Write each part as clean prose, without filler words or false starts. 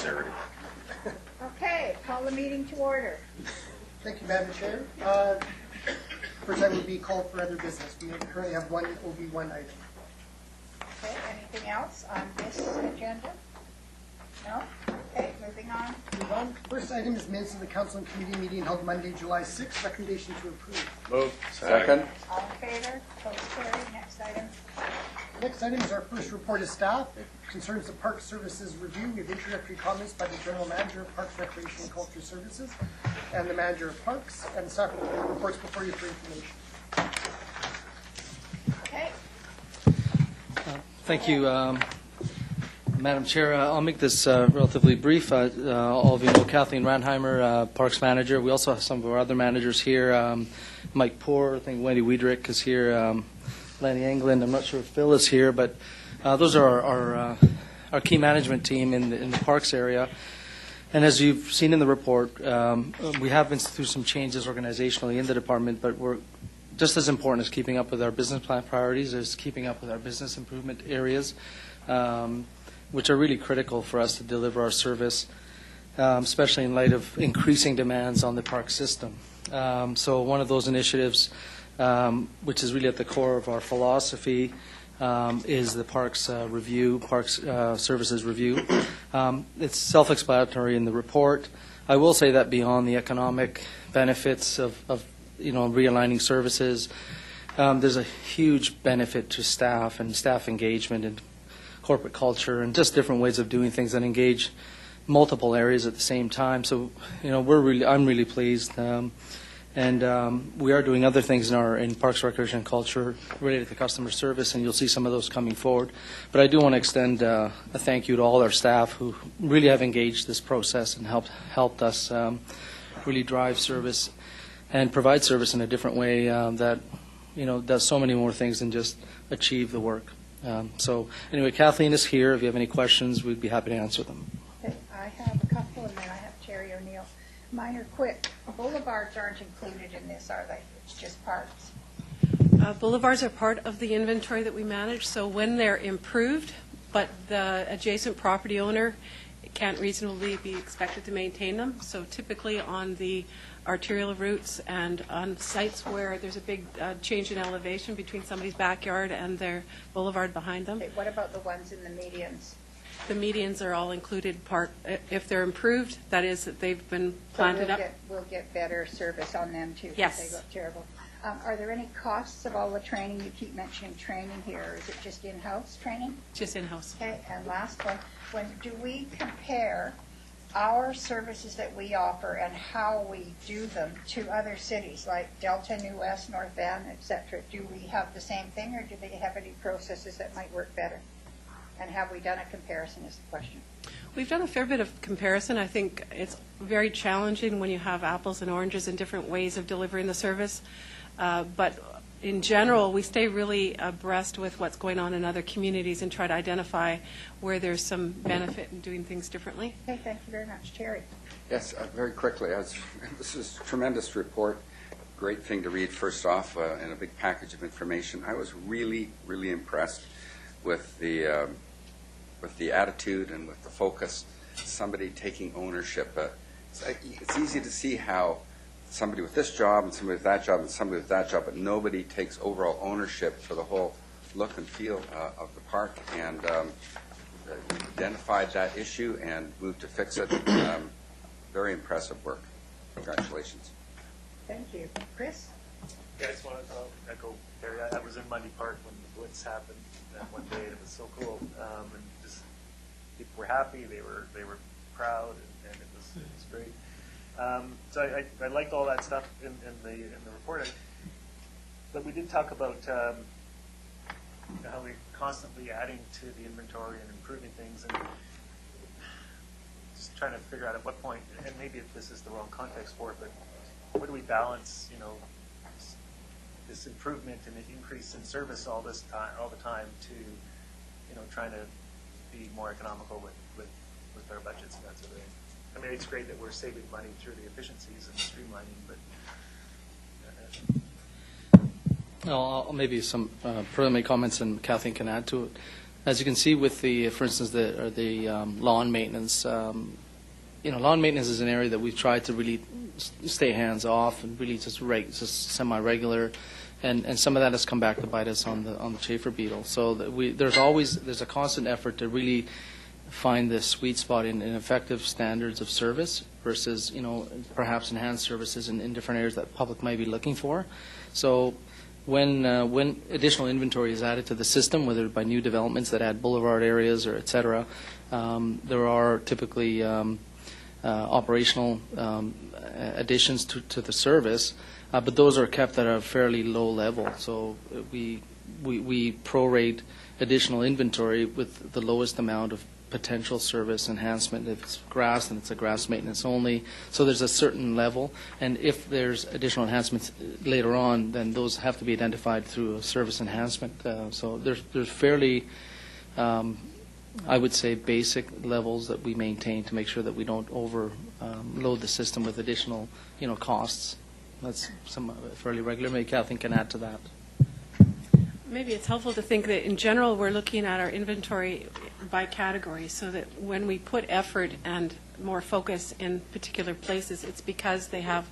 sincerity. Okay, call the meeting to order. Thank you, Madam Chair. First item would be called for other business. We currently have one OB1 item. Okay, anything else on this agenda? No? Okay, moving on. Move on. First item is minutes of the Council and Committee meeting held Monday, July 6th. Recommendation to approve. Move. Second. All in favor? Opposed, carried. Next item. Next item is our first report of staff. It concerns the Park Services review. We have introductory comments by the General Manager of Parks, Recreation and Culture Services and the Manager of Parks, and the staff reports before you for information. Okay. Thank you, Madam Chair. I'll make this relatively brief. All of you know Kathleen Ranheimer, Parks Manager. We also have some of our other managers here. Mike Poor, I think Wendy Wiedrich is here. Lenny England. I'm not sure if Phil is here, but those are our key management team in the parks area. And as you've seen in the report, we have been through some changes organizationally in the department, but we're just as important as keeping up with our business plan priorities is keeping up with our business improvement areas, which are really critical for us to deliver our service, especially in light of increasing demands on the park system. So one of those initiatives, which is really at the core of our philosophy, is the Parks Review, Parks Services Review. It's self-explanatory in the report. I will say that beyond the economic benefits of realigning services, there's a huge benefit to staff and staff engagement and corporate culture and just different ways of doing things that engage multiple areas at the same time. So, I'm really pleased. And we are doing other things in Parks, Recreation, and Culture related to customer service, and you'll see some of those coming forward. But I do want to extend a thank you to all our staff who really have engaged this process and helped us really drive service and provide service in a different way that does so many more things than just achieve the work. So anyway, Kathleen is here. If you have any questions, we'd be happy to answer them. Okay, I have a couple, and then I have Terry O'Neill. Mine are quick. Boulevards aren't included in this, are they? It's just parks. Boulevards are part of the inventory that we manage, so when they're improved, but the adjacent property owner can't reasonably be expected to maintain them. So typically on the arterial routes and on sites where there's a big change in elevation between somebody's backyard and their boulevard behind them. Okay, what about the ones in the medians? The medians are all included part. If they're improved, that is that they've been planted up. We'll get better service on them too. Yes. They look terrible. Are there any costs of all the training? You keep mentioning training here. Or is it just in-house training? Just in-house. Okay, and last one. Do we compare our services that we offer and how we do them to other cities like Delta, New West, North Van, etc.? Do we have the same thing, or do they have any processes that might work better? And have we done a comparison is the question. We've done a fair bit of comparison. I think it's very challenging when you have apples and oranges and different ways of delivering the service. But in general, we stay really abreast with what's going on in other communities and try to identify where there's some benefit in doing things differently. Okay, thank you very much. Terry. Yes, very quickly. This is a tremendous report. Great thing to read, first off, and a big package of information. I was really, really impressed with the attitude and with the focus, somebody taking ownership. It's easy to see how somebody with this job and somebody with that job and somebody with that job, but nobody takes overall ownership for the whole look and feel of the park, and identified that issue and moved to fix it. Very impressive work. Congratulations. Thank you. Chris? Yeah, I just want to echo Terry. I was in Mundy Park when the blitz happened that one day, and it was so cool. And just people were happy, they were proud, and it was great. So I liked all that stuff in the report. But we did talk about how we're constantly adding to the inventory and improving things, and just trying to figure out at what point, and maybe if this is the wrong context for it, but where do we balance, this improvement and the increase in service all the time to, trying to be more economical with our budgets and that sort of thing. I mean, it's great that we're saving money through the efficiencies and the streamlining, but Maybe some preliminary comments, and Kathleen can add to it. As you can see with the, for instance, the lawn maintenance, lawn maintenance is an area that we've tried to really stay hands off and really just semi-regular, and some of that has come back to bite us on the chafer beetle. So that there's a constant effort to really find this sweet spot in effective standards of service versus perhaps enhanced services in different areas that the public might be looking for. So when additional inventory is added to the system, whether by new developments that add boulevard areas or et cetera, there are typically operational additions to the service, but those are kept at a fairly low level. So we prorate additional inventory with the lowest amount of potential service enhancement. If it's grass, then it's a grass maintenance only. So there's a certain level, and if there's additional enhancements later on, then those have to be identified through a service enhancement. So there's fairly, I would say, basic levels that we maintain to make sure that we don't overload the system with additional, costs. That's fairly regular. Maybe Kathleen can add to that. Maybe it's helpful to think that in general we're looking at our inventory by category, so that when we put effort and more focus in particular places, it's because they have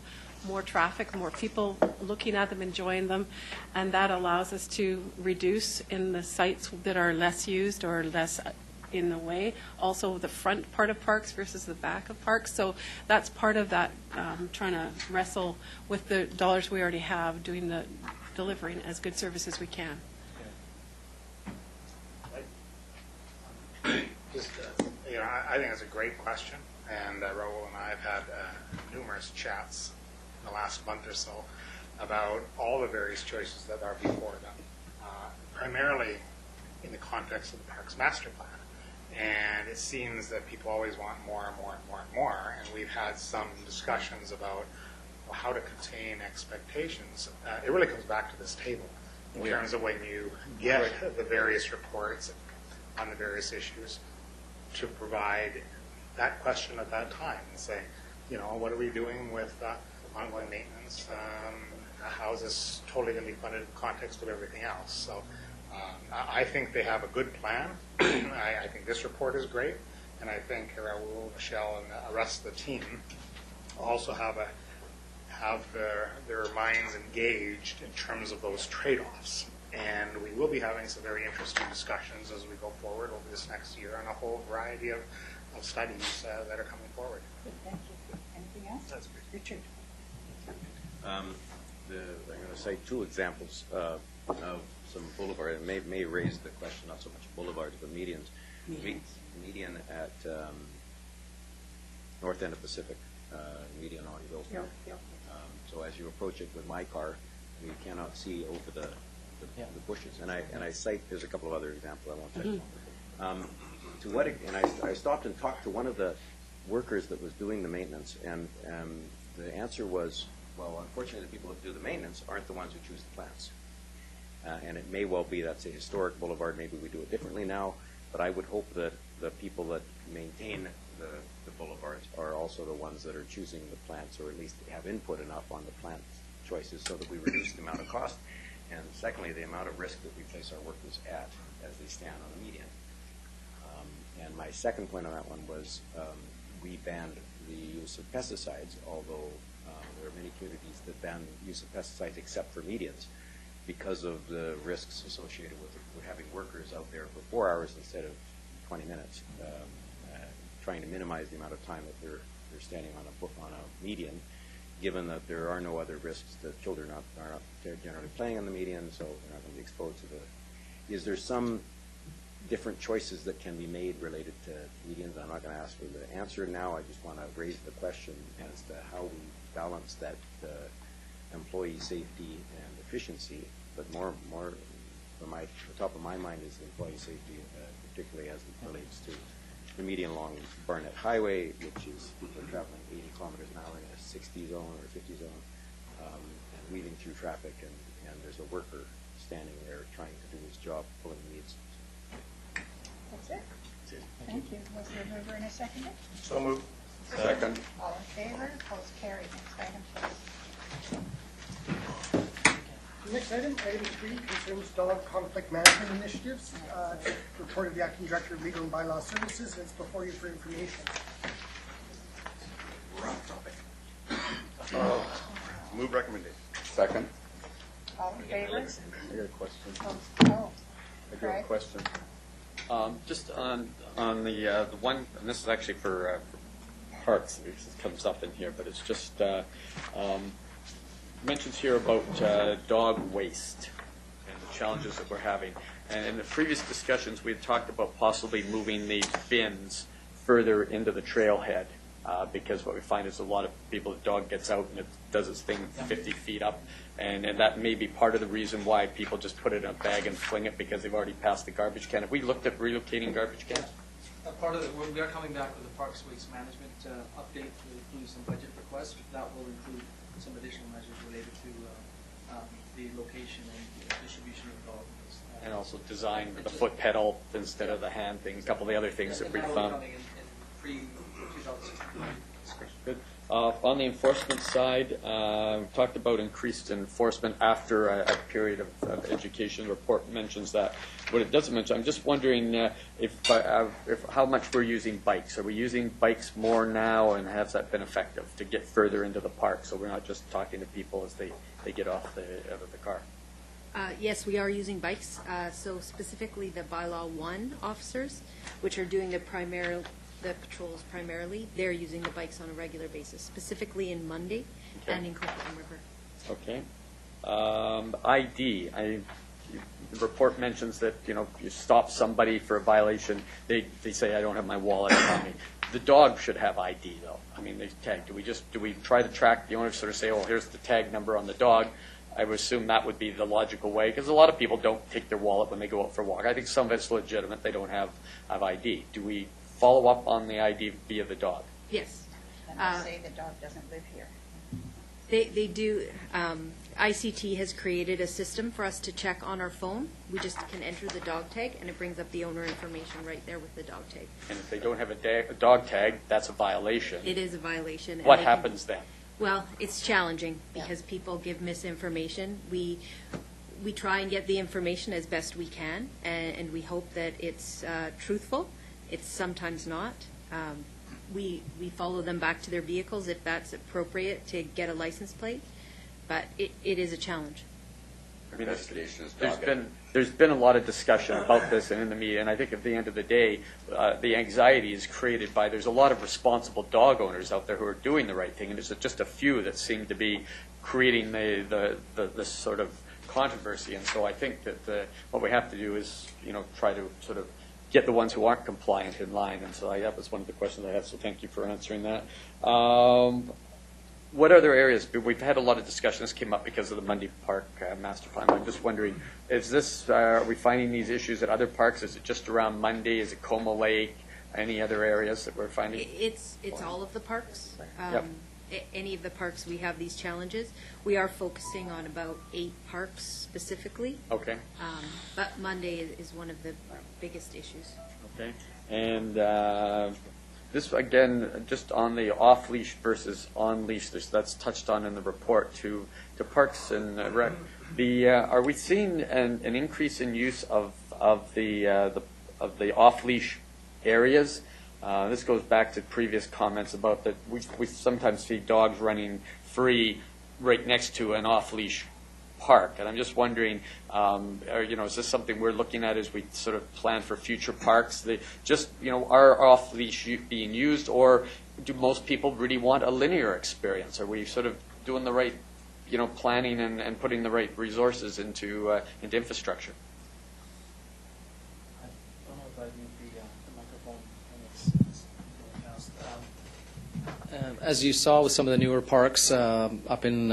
more traffic, more people looking at them, enjoying them, and that allows us to reduce in the sites that are less used or less in the way. Also the front part of parks versus the back of parks. So that's part of that, trying to wrestle with the dollars we already have, delivering as good service as we can. I think it's a great question, and Raul and I have had numerous chats in the last month or so about all the various choices that are before them, primarily in the context of the Parks Master Plan. And it seems that people always want more and more and more and more, and we've had some discussions about how to contain expectations. It really comes back to this table in terms of when you get the various reports on the various issues, to provide that question at that time and say, what are we doing with ongoing maintenance? How is this totally going to be funded in the context of everything else? So I think they have a good plan. I think this report is great, and I think Raul, Michelle, and the rest of the team also have their minds engaged in terms of those trade-offs. And we will be having some very interesting discussions as we go forward over this next year on a whole variety of studies that are coming forward. Thank you. Anything else? That's great. Richard. I'm going to cite two examples of some boulevard. It may raise the question, not so much boulevards, but medians. Median at north end of Pacific, median on Hillsborough. Yep. So as you approach it with my car, you cannot see over the bushes. And I cite, there's a couple of other examples I won't cite. To what, and I stopped and talked to one of the workers that was doing the maintenance, and the answer was, well, unfortunately, the people that do the maintenance aren't the ones who choose the plants. And it may well be that's a historic boulevard. Maybe we do it differently now, but I would hope that the people that maintain the boulevards are also the ones that are choosing the plants, or at least have input enough on the plant choices so that we reduce the amount of cost. And secondly, the amount of risk that we place our workers at as they stand on the median. And my second point on that one was we banned the use of pesticides, although there are many communities that ban the use of pesticides except for medians because of the risks associated with having workers out there for 4 hours instead of 20 minutes, trying to minimize the amount of time that they're standing on a median, given that there are no other risks. The children are not generally playing on the median, so they're not going to be exposed to the... Is there some different choices that can be made related to medians? I'm not going to ask for the answer now. I just want to raise the question as to how we balance that employee safety and efficiency, but more from the top of my mind is employee safety, particularly as it relates to the median along Barnett Highway, which is people are traveling 80 kilometers an hour in a 60 zone or 50 zone, and weaving through traffic, and there's a worker standing there trying to do his job, pulling weeds. That's it. Thank you. Was there a mover and a seconder? So moved. Second. All in favor? Opposed? Carried. Next item, please. The next item, item 3, concerns dog conflict management initiatives. Report of the Acting Director of Legal and Bylaw Services, and it's before you for information. We're off topic. Move recommendation. All Second. in favor? I got a question. Oh, I got a Craig? question. Just on the one, and this is actually for parks, it comes up in here, but it's just mentions here about dog waste and the challenges that we're having. And in the previous discussions, we had talked about possibly moving the bins further into the trailhead. Because what we find is a lot of people, the dog gets out and it does its thing 50 feet up, and that may be part of the reason why people just put it in a bag and fling it because they've already passed the garbage can. Have we looked at relocating garbage cans? Part of we are coming back with a Parks Waste Management update to include some budget requests. That will include some additional measures related to the location and distribution of dog waste. And also design the foot pedal instead of the hand thing, a couple of the other things that we That'll be found. coming in pre-2016. Good. On the enforcement side, we talked about increased enforcement after a period of education. The report mentions that. What it doesn't mention, I'm just wondering if how much we're using bikes. Are we using bikes more now, and has that been effective to get further into the park so we're not just talking to people as they get out of the car? Yes, we are using bikes. So specifically the Bylaw 1 officers, which are doing the patrols primarily, they're using the bikes on a regular basis, specifically in Monday and in Coquitlam River. Okay. ID. The report mentions that, you stop somebody for a violation, they say, I don't have my wallet on me. The dog should have ID, though. I mean, they tag. Do we try to track the owner, sort of say, oh, here's the tag number on the dog? I would assume that would be the logical way, because a lot of people don't take their wallet when they go out for a walk. I think some of it's legitimate. They don't have ID. Do we follow up on the ID via the dog? Yes. And they say the dog doesn't live here. They do. ICT has created a system for us to check on our phone. We just can enter the dog tag, and it brings up the owner information right there with the dog tag. And if they don't have a dog tag, that's a violation. It is a violation. What happens then? Well, it's challenging because people give misinformation. We try and get the information as best we can, and we hope that it's truthful. It's sometimes not. We follow them back to their vehicles if that's appropriate to get a license plate, but it is a challenge. I mean, Investigation is there's been a lot of discussion about this and in the media, and I think at the end of the day, the anxiety is created by there's a lot of responsible dog owners out there who are doing the right thing, and there's just a few that seem to be creating the sort of controversy. And so I think that what we have to do is try to sort of get the ones who aren't compliant in line. And so that was one of the questions I had. So thank you for answering that. What other areas? We've had a lot of discussion. This came up because of the Mundy Park master plan. I'm just wondering, are we finding these issues at other parks? Is it just around Mundy? Is it Como Lake? Any other areas that we're finding? It's all of the parks. Yep. Any of the parks we have these challenges. We are focusing on about 8 parks specifically. Okay. But Monday is one of the biggest issues. Okay. And this, again, just on the off-leash versus on-leash, that's touched on in the report to Parks and Rec. Are we seeing an increase in use of the off-leash areas? This goes back to previous comments about that we sometimes see dogs running free right next to an off-leash park, and I'm just wondering, is this something we're looking at as we sort of plan for future parks? Are off-leash being used, or do most people really want a linear experience? Are we sort of doing the right, planning and putting the right resources into infrastructure? I don't know if I need the microphone. As you saw with some of the newer parks up in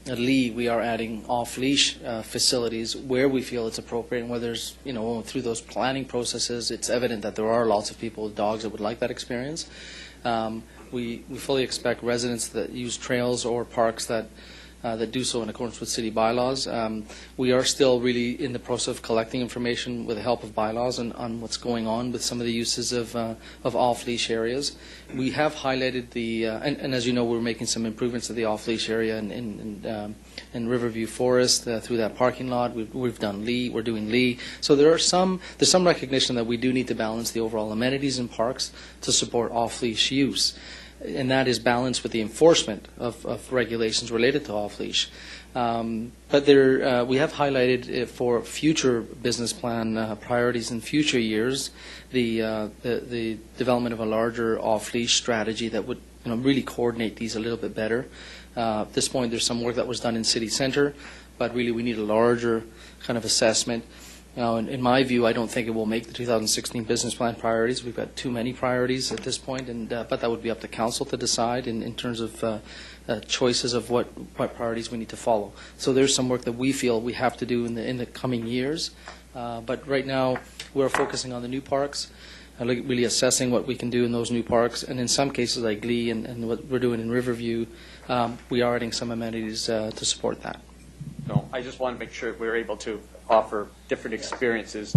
Lee, we are adding off-leash facilities where we feel it's appropriate, and where there's, through those planning processes, it's evident that there are lots of people with dogs that would like that experience. We fully expect residents that use trails or parks that that do so in accordance with city bylaws. We are still really in the process of collecting information with the help of bylaws on what's going on with some of the uses of off-leash areas. We have highlighted the, and as you know, we're making some improvements to the off-leash area in Riverview Forest through that parking lot. We've done Lee, we're doing Lee. So there's some recognition that we do need to balance the overall amenities in parks to support off-leash use. And that is balanced with the enforcement of regulations related to off-leash. But we have highlighted for future business plan priorities in future years the development of a larger off-leash strategy that would really coordinate these a little bit better. At this point, there's some work that was done in City Centre, but really we need a larger kind of assessment. Now, in my view, I don't think it will make the 2016 business plan priorities. We've got too many priorities at this point, but that would be up to council to decide in terms of choices of what priorities we need to follow. So there's some work that we feel we have to do in the coming years. But right now, we're focusing on the new parks, really assessing what we can do in those new parks. And in some cases, like Lee and what we're doing in Riverview, we are adding some amenities to support that. No, I just want to make sure we're able to offer different experiences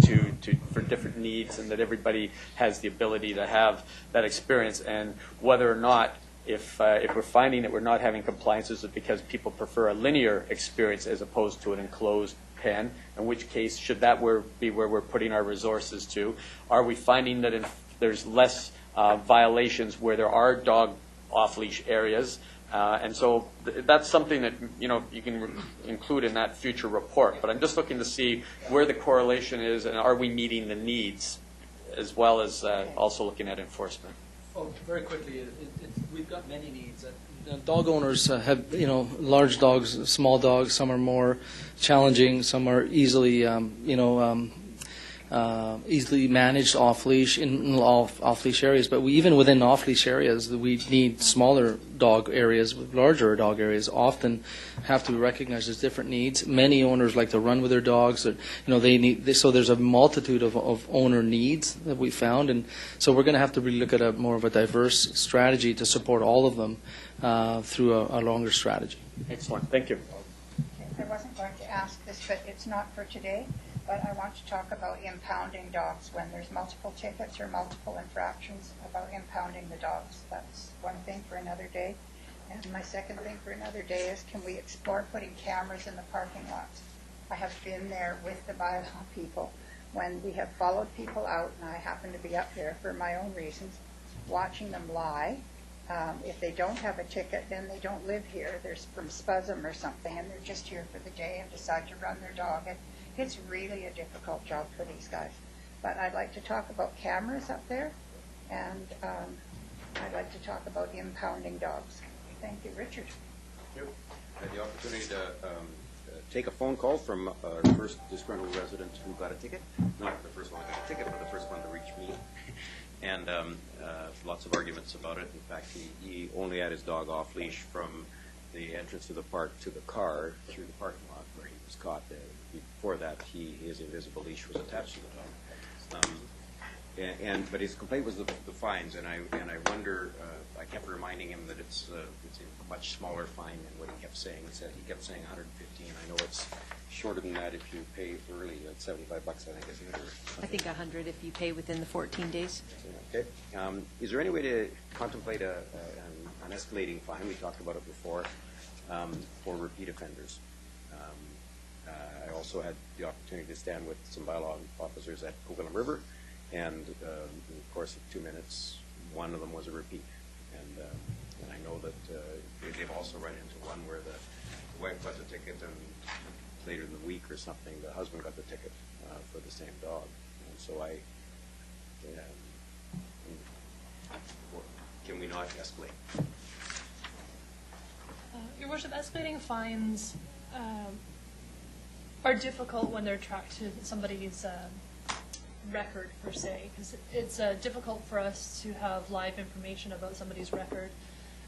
for different needs, and that everybody has the ability to have that experience. And whether or not, if we're finding that we're not having compliance, is it because people prefer a linear experience as opposed to an enclosed pen? In which case, should that be where we're putting our resources to? Are we finding that there's less violations where there are dog off-leash areas? And so that's something that you can include in that future report. But I'm just looking to see where the correlation is, and are we meeting the needs, as well as also looking at enforcement. Oh, very quickly, we've got many needs. Dog owners have large dogs, small dogs. Some are more challenging. Some are easily easily managed off-leash in off-leash areas. But even within off-leash areas, we need smaller dog areas. Larger dog areas often have to be recognized as different needs. Many owners like to run with their dogs. So there's a multitude of owner needs that we found, and so we're going to have to really look at more of a diverse strategy to support all of them through a longer strategy. Excellent. Thank you. I wasn't going to ask this, but it's not for today. But I want to talk about impounding dogs when there's multiple tickets or multiple infractions about impounding the dogs. That's one thing for another day. And my second thing for another day is, can we explore putting cameras in the parking lots? I have been there with the Bylaw people when we have followed people out, and I happen to be up there for my own reasons, watching them lie. If they don't have a ticket, then they don't live here. They're from Spasm or something, and they're just here for the day and decide to run their dog. It's really a difficult job for these guys. But I'd like to talk about cameras up there, and I'd like to talk about impounding dogs. Thank you, Richard. I had the opportunity to take a phone call from our first disgruntled resident who got a ticket. Not the first one who got a ticket, but the first one to reach me. And lots of arguments about it. In fact, he only had his dog off leash from the entrance to the park to the car through the parking lot where he was caught. Before that, his invisible leash was attached to the dog. But his complaint was the fines, and I wonder. I kept reminding him that it's a much smaller fine than what he kept saying. He kept saying 115. I know it's shorter than that if you pay early. It's $75, I think, isn't it? I think 100 if you pay within the 14 days. Okay. Is there any way to contemplate an escalating fine? We talked about it before for repeat offenders. I also had the opportunity to stand with some bylaw officers at Coquitlam River, and in the course of 2 minutes, one of them was a repeat. And I know that they've also run into one where the wife got the ticket, and later in the week or something, the husband got the ticket for the same dog. And so can we not escalate? Your Worship, escalating fines are difficult when they're tracked to somebody's record, per se, because it's difficult for us to have live information about somebody's record.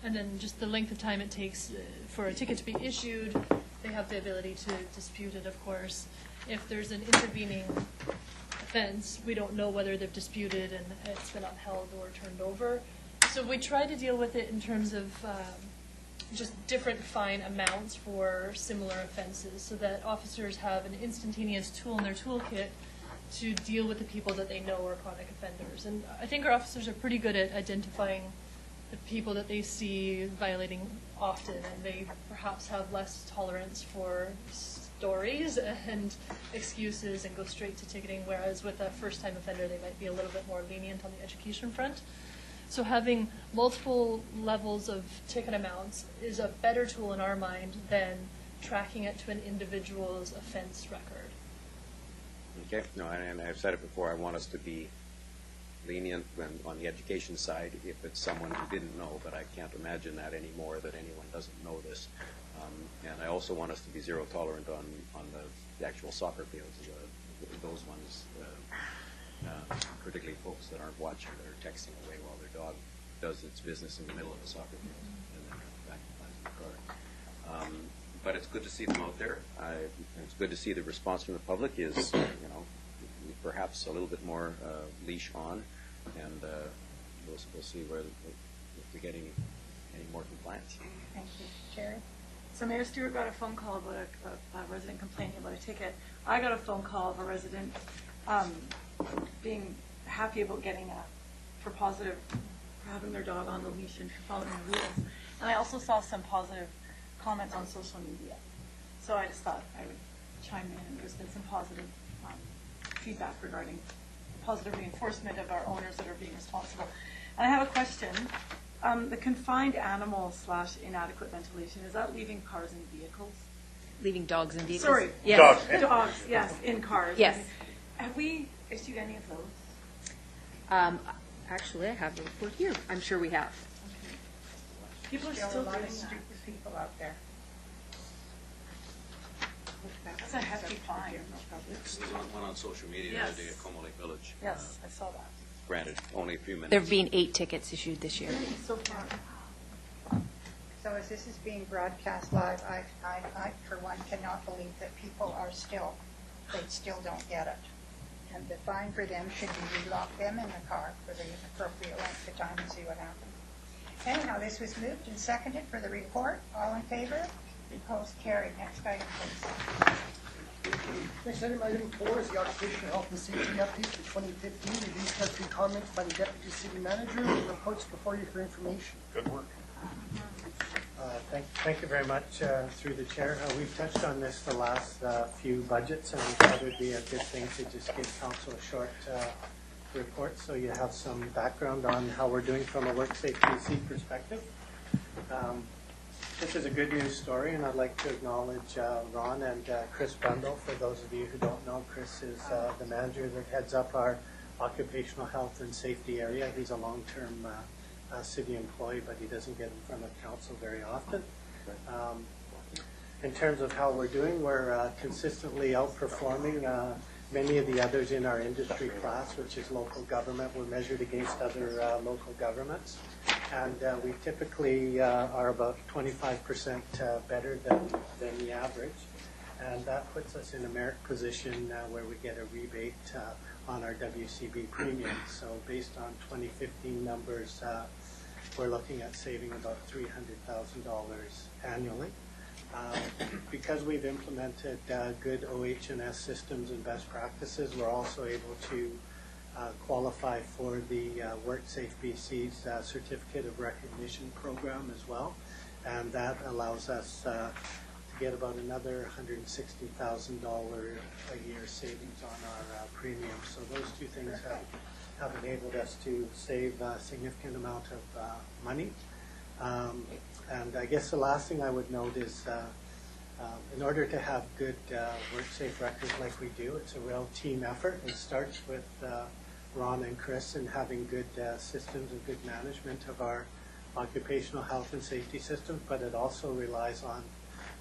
And then just the length of time it takes for a ticket to be issued, they have the ability to dispute it, of course. If there's an intervening offense, we don't know whether they've disputed and it's been upheld or turned over. So we try to deal with it in terms of just different fine amounts for similar offenses so that officers have an instantaneous tool in their toolkit to deal with the people that they know are chronic offenders. And I think our officers are pretty good at identifying the people that they see violating often, and they perhaps have less tolerance for stories and excuses and go straight to ticketing, whereas with a first-time offender, they might be a little bit more lenient on the education front. So having multiple levels of ticket amounts is a better tool in our mind than tracking it to an individual's offense record. Okay, no, and I've said it before, I want us to be lenient when, on the education side, if it's someone who didn't know, but I can't imagine that anymore, that anyone doesn't know this. And I also want us to be zero tolerant on the actual soccer fields, those ones, particularly folks that aren't watching, that are texting away while their dog does its business in the middle of the soccer field, and then back in the car. But it's good to see them out there. It's good to see the response from the public is, perhaps a little bit more leash on, and we'll see if we get any more compliance. Thank you. Jerry? So Mayor Stewart got a phone call about a resident complaining about a ticket. I got a phone call of a resident being happy about getting for having their dog on the leash and following the rules. And I also saw some positive comments on social media. So I just thought I would chime in, and there's been some positive feedback regarding positive reinforcement of our owners that are being responsible. And I have a question. The confined animal / inadequate ventilation, is that leaving cars and vehicles? Leaving dogs in vehicles? Sorry. Yes. Dogs, yes, in cars. Yes. Have we issued any of those? Actually, I have a report here. I'm sure we have. People are Still a still lot doing of that. stupid people out there. That's a hefty fine. There's one on social media Yes. today at Como Lake Village. Yes, I saw that. Granted, only a few minutes. There have been 8 tickets issued this year. So far. So as this is being broadcast live, I for one cannot believe that people are they still don't get it. And the fine for them should be we lock them in the car for the appropriate length of time and see what happens. Anyhow, this was moved and seconded for the report. All in favor? Opposed? Carried. Next item, please. Next item, item 4, is the Occupational Health and Safety Update for 2015. Review discussion comments by the Deputy City Manager. Reports before you for information. Good work. Thank you very much, through the chair. We've touched on this the last few budgets, and we thought it would be a good thing to just give council a short report so you have some background on how we're doing from a work safety perspective. This is a good news story, and I'd like to acknowledge Ron and Chris Brundle. For those of you who don't know, Chris is the manager that heads up our occupational health and safety area. He's a long-term city employee, but he doesn't get in front of council very often. In terms of how we're doing, we're consistently outperforming many of the others in our industry class, which is local government. We're measured against other local governments. And we typically are about 25% better than the average. And that puts us in a merit position where we get a rebate on our WCB premium. So based on 2015 numbers, we're looking at saving about $300,000 annually. Because we've implemented good OH&S systems and best practices, we're also able to qualify for the WorkSafe BC's Certificate of Recognition program as well. And that allows us to get about another $160,000 a year savings on our premium. So those two things have enabled us to save a significant amount of money. And I guess the last thing I would note is in order to have good WorkSafe records like we do, it's a real team effort. It starts with Ron and Chris and having good systems and good management of our occupational health and safety systems, but it also relies on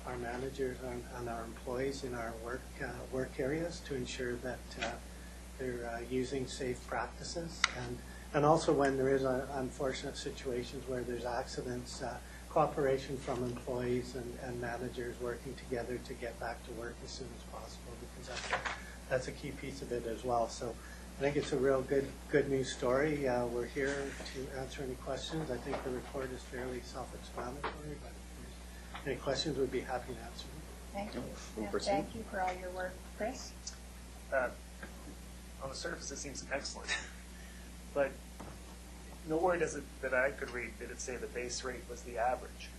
our managers and our employees in our work areas to ensure that they're using safe practices. And also when there is unfortunate situations where there's accidents, cooperation from employees and managers working together to get back to work as soon as possible, because that's a key piece of it as well. So I think it's a real good news story. We're here to answer any questions. I think the report is fairly self-explanatory, but Any questions, we'd be happy to answer them. Thank you. We'll And proceed. thank you for all your work. Chris? On the surface, it seems excellent, but nowhere does it, that I could read, did it say the base rate was the average.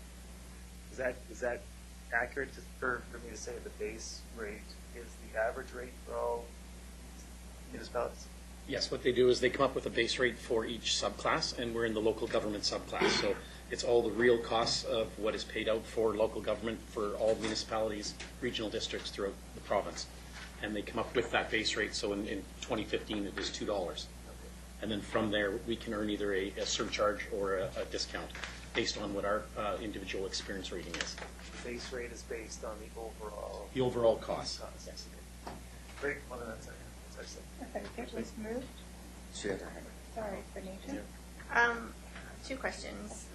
Is that accurate for me to say the base rate is the average rate for all municipalities? Yes, what they do is they come up with a base rate for each subclass, and we're in the local government subclass. So it's all the real costs of what is paid out for local government for all municipalities, regional districts throughout the province. And they come up with that base rate. So in 2015, it was $2. And then from there, we can earn either a surcharge or a discount based on what our individual experience rating is. The base rate is based on The overall cost. Yes. Great. Well, then that's excellent. Okay, it was moved. She had her hand. Sorry, Benita. Two questions.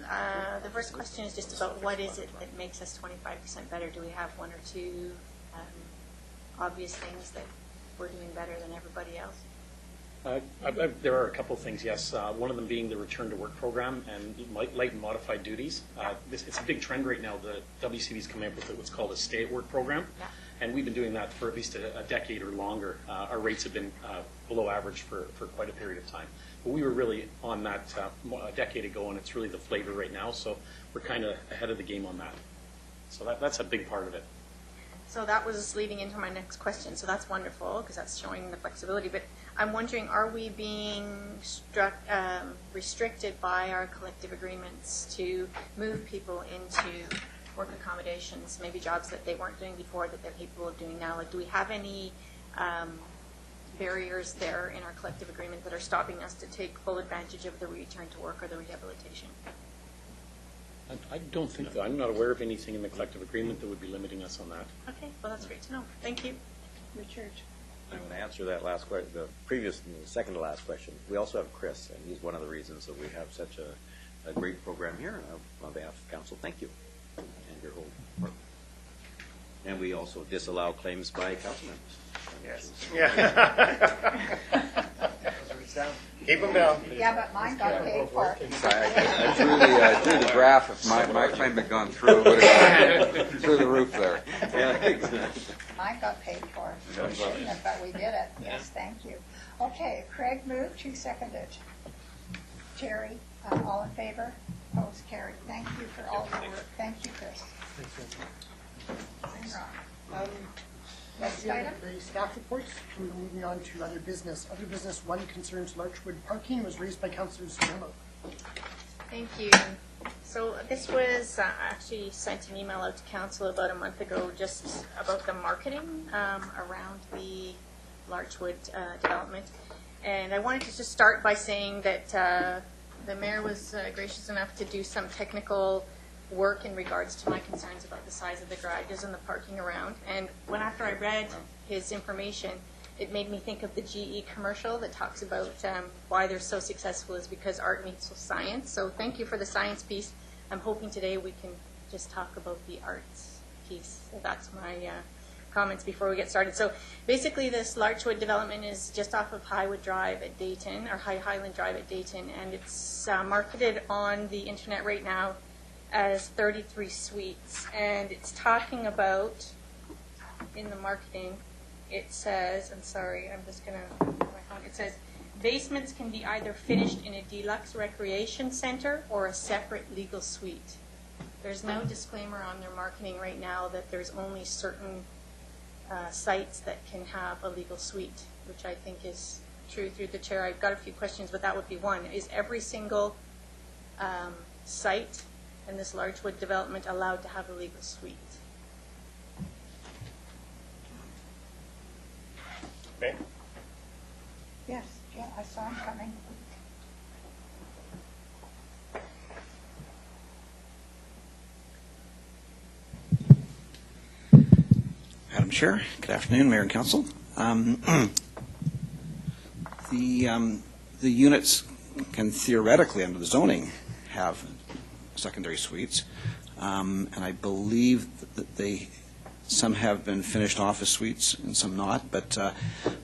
The first question is just about what is it that makes us 25% better? Do we have one or two obvious things that we're doing better than everybody else? There are a couple of things, yes. One of them being the return to work program and light and modified duties. It's a big trend right now. The WCB's coming up with what's called a stay at work program. Yeah. And we've been doing that for at least a decade or longer. Our rates have been below average for quite a period of time. But we were really on that a decade ago, and it's really the flavor right now. So we're kind of ahead of the game on that. So that's a big part of it. So that was leading into my next question. So that's wonderful because that's showing the flexibility. But I'm wondering, are we being restricted by our collective agreements to move people into work accommodations, maybe jobs that they weren't doing before that they're capable of doing now? Like, do we have any barriers there in our collective agreement that are stopping us to take full advantage of the return to work or the rehabilitation? I don't think that. I'm not aware of anything in the collective agreement that would be limiting us on that. Okay, well, that's great to know. Thank you. Richard? I'm going to answer that last question, the second to last question. We also have Chris, and he's one of the reasons that we have such a great program here. On behalf of council, thank you, and your whole department. And we also disallow claims by council members. Yes. Yeah. Keep them down. Yeah, but mine got paid for. I drew the graph. If my claim had gone through, it would have gone through the roof there. Yeah, exactly. Mine got paid for. But we did it. Yes, thank you. Okay, Craig moved, who seconded? Terry, all in favor? Opposed, carried. Thank you for all your work. Thank you, Chris. I'm wrong. Next item? The staff reports. Moving on to other business. Other business 1 concerns Larchwood parking, was raised by Councillor Scarlett. Thank you. So this was actually sent an email out to council about a month ago just about the marketing around the Larchwood development. And I wanted to just start by saying that the mayor was gracious enough to do some technical work in regards to my concerns about the size of the garages and the parking around. And after I read his information, it made me think of the GE commercial that talks about why they're so successful is because art meets science. So thank you for the science piece. I'm hoping today we can just talk about the arts piece. So that's my comments before we get started. So basically this Larchwood development is just off of Highwood Drive at Dayton, or Highland Drive at Dayton, and it's marketed on the internet right now as 33 suites. And it's talking about, in the marketing, it says, I'm sorry, I'm just going to, it says, basements can be either finished in a deluxe recreation center or a separate legal suite. There's no disclaimer on their marketing right now that there's only certain sites that can have a legal suite, which I think is true. Through the chair, I've got a few questions, but that would be one. Is every single site in this Larchwood development allowed to have a legal suite? Okay. Yes, yeah, I saw him coming. Madam Chair, good afternoon, Mayor and Council. The units can theoretically, under the zoning, have secondary suites, and I believe that they Some have been finished office suites and some not, but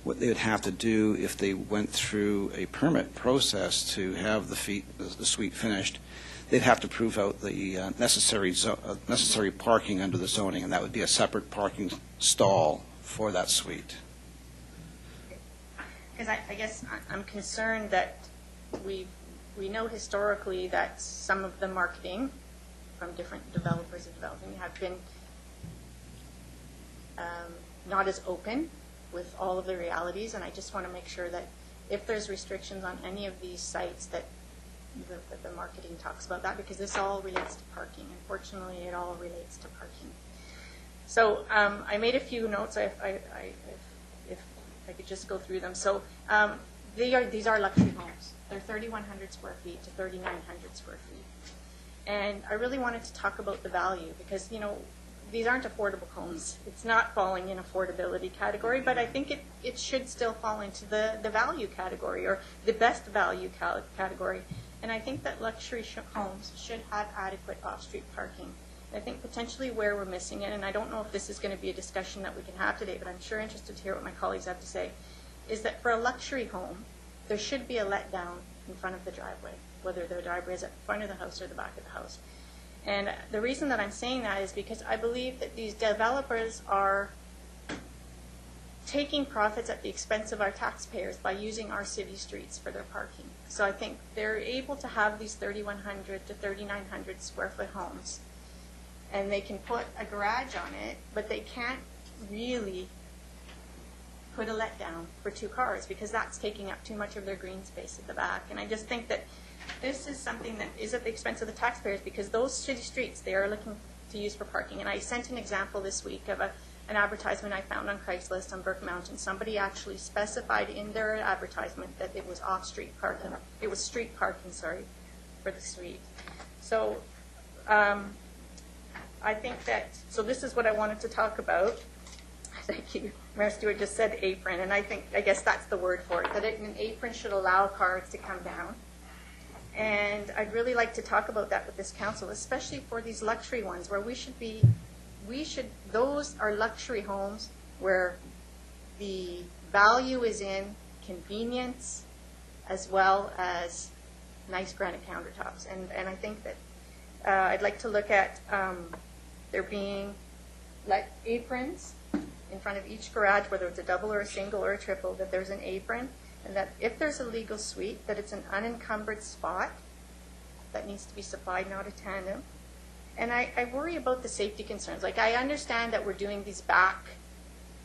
what they would have to do if they went through a permit process to have the suite finished, they'd have to prove out the necessary parking under the zoning, and that would be a separate parking stall for that suite. Because I guess I'm concerned that we know historically that some of the marketing from different developers of developing have been not as open with all of the realities, and I just want to make sure that if there's restrictions on any of these sites that the marketing talks about that, because this all relates to parking. Unfortunately, it all relates to parking. So I made a few notes. If I could just go through them. So these are luxury homes. They're 3,100 square feet to 3,900 square feet. And I really wanted to talk about the value because, you know, these aren't affordable homes. It's not falling in affordability category, but I think it should still fall into the value category or the best value category. And I think that luxury homes should have adequate off-street parking. I think potentially where we're missing it, and I don't know if this is going to be a discussion that we can have today, but I'm sure interested to hear what my colleagues have to say, is that for a luxury home, there should be a letdown in front of the driveway, whether the driveway is at the front of the house or the back of the house. And the reason that I'm saying that is because I believe that these developers are taking profits at the expense of our taxpayers by using our city streets for their parking. So I think they're able to have these 3,100 to 3,900 square foot homes, and they can put a garage on it, but they can't really put a letdown for 2 cars because that's taking up too much of their green space at the back. And I just think that this is something that is at the expense of the taxpayers because those city streets they are looking to use for parking. And I sent an example this week of an advertisement I found on Craigslist on Burke Mountain. Somebody actually specified in their advertisement that it was off-street parking. It was street parking, sorry, for the suite. So I think that, so this is what I wanted to talk about. Thank you. Mayor Stewart just said apron, and I guess that's the word for it, that an apron should allow cars to come down. And I'd really like to talk about that with this council, especially for these luxury ones where those are luxury homes where the value is in convenience as well as nice granite countertops. And I think that I'd like to look at there being like aprons in front of each garage, whether it's a double or a single or a triple, that there's an apron, and that if there's a legal suite, that it's an unencumbered spot that needs to be supplied, not a tandem. And I worry about the safety concerns. Like, I understand that we're doing these back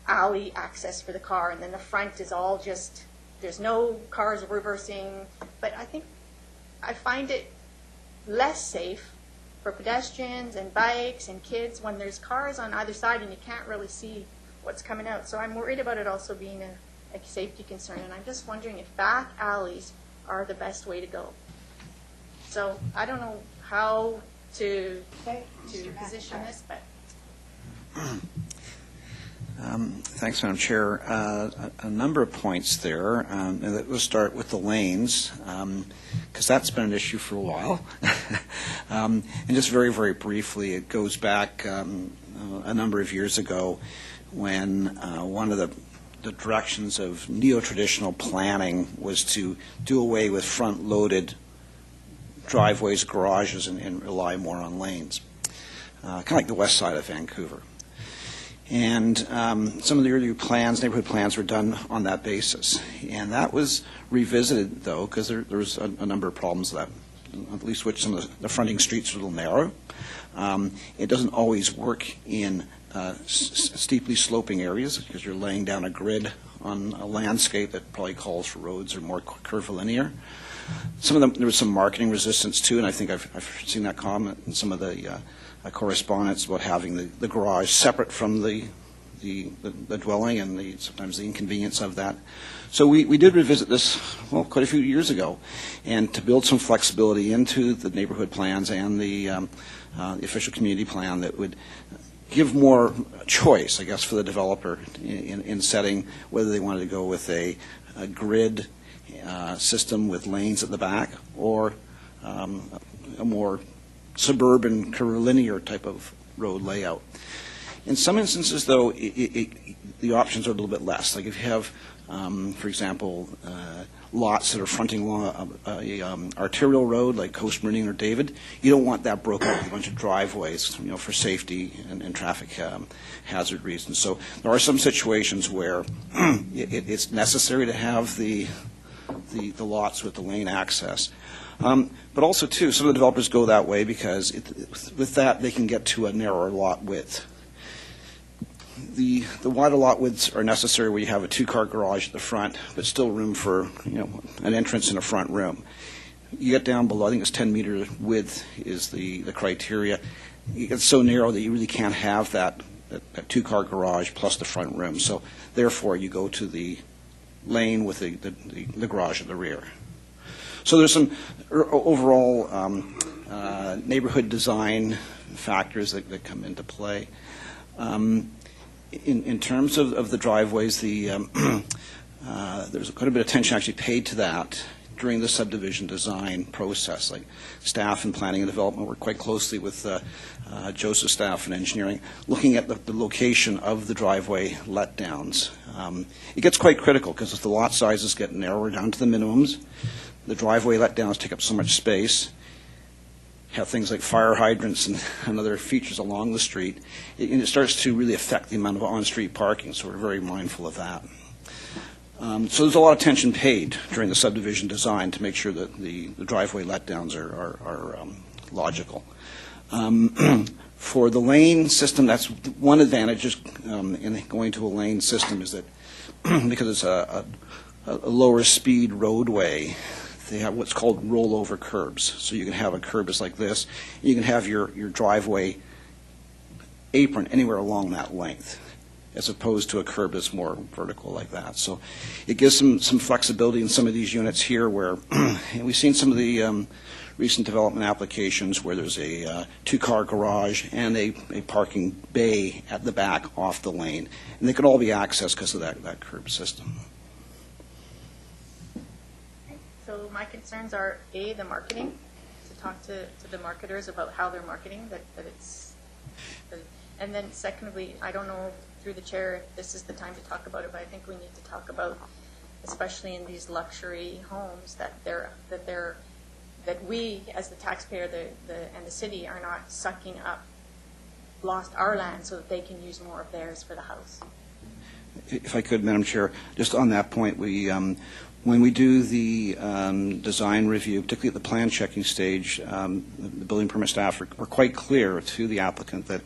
alley access for the car, and then the front is all just, there's no cars reversing, but I find it less safe for pedestrians and bikes and kids when there's cars on either side and you can't really see what's coming out. So I'm worried about it also being a safety concern, and I'm just wondering if back alleys are the best way to go. So I don't know how to position this, but. Thanks, Madam Chair. A number of points there. And we'll start with the lanes, because that's been an issue for a while. And just very, very briefly, it goes back a number of years ago when one of the directions of neo-traditional planning was to do away with front-loaded driveways, garages, and rely more on lanes, kind of like the west side of Vancouver. And some of the earlier plans, neighborhood plans, were done on that basis. And that was revisited, though, because there was a number of problems with that, at least which some of the fronting streets are a little narrow. It doesn't always work in steeply sloping areas because you're laying down a grid on a landscape that probably calls for roads or more curvilinear. Some of them, there was some marketing resistance too, and I think I've seen that comment in some of the correspondence about having the garage separate from the dwelling and sometimes the inconvenience of that. So we did revisit this, well, quite a few years ago, and to build some flexibility into the neighborhood plans and the official community plan that would give more choice, I guess, for the developer in setting whether they wanted to go with a grid system with lanes at the back or a more suburban curvilinear type of road layout. In some instances, though, the options are a little bit less. Like if you have, for example, lots that are fronting along a arterial road like Coast Meridian or David, you don't want that broken up with a bunch of driveways, for safety and traffic hazard reasons. So there are some situations where it's necessary to have the lots with the lane access. But also, too, some of the developers go that way because with that they can get to a narrower lot width. The wider lot widths are necessary where you have a two-car garage at the front, but still room for an entrance and a front room. You get down below, I think it's 10-meter width is the criteria. It gets so narrow that you really can't have that two-car garage plus the front room. So therefore, you go to the lane with the garage at the rear. So there's some overall neighborhood design factors that come into play. In terms of the driveways, there's quite a bit of attention actually paid to that during the subdivision design process. Like staff in planning and development work quite closely with Joseph's staff in engineering, looking at the location of the driveway letdowns. It gets quite critical because as the lot sizes get narrower down to the minimums, the driveway letdowns take up so much space, have things like fire hydrants and other features along the street, and it starts to really affect the amount of on-street parking, so we're very mindful of that. So there's a lot of attention paid during the subdivision design to make sure that the driveway letdowns are logical. For the lane system, that's one advantage in going to a lane system is that because it's a lower speed roadway, they have what's called rollover curbs. So you can have a curb that's like this. You can have your driveway apron anywhere along that length, as opposed to a curb that's more vertical like that. So it gives some flexibility in some of these units here where and we've seen some of the recent development applications where there's a two-car garage and a parking bay at the back off the lane. And they can all be accessed because of that curb system. So my concerns are, A, the marketing, to talk to the marketers about how they're marketing, that it's, and then secondly, I don't know through the chair if this is the time to talk about it, but I think we need to talk about, especially in these luxury homes, that we as the taxpayer and the city are not sucking up our land so that they can use more of theirs for the house. If I could, Madam Chair, just on that point, when we do the design review, particularly at the plan checking stage, the building permit staff are quite clear to the applicant that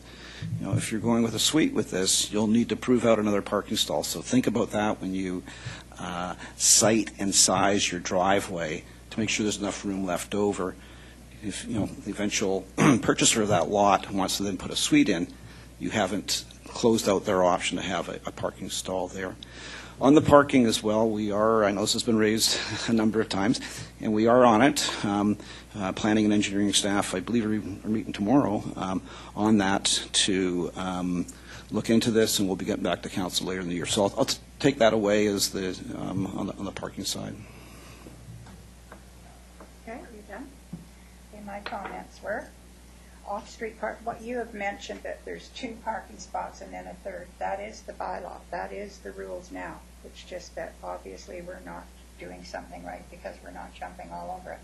if you're going with a suite with this, you'll need to prove out another parking stall. So think about that when you site and size your driveway to make sure there's enough room left over. If the eventual purchaser of that lot wants to then put a suite in, you haven't closed out their option to have a parking stall there. On the parking as well, I know this has been raised a number of times, and we are on it. Planning and engineering staff, I believe, are meeting tomorrow on that to look into this, and we'll be getting back to council later in the year. So I'll take that away as on the parking side. Okay, you done? Okay, my comments were off-street park. What you have mentioned, that there's 2 parking spots and then a third. That is the bylaw. That is the rules now. It's just that obviously we're not doing something right because we're not jumping all over it.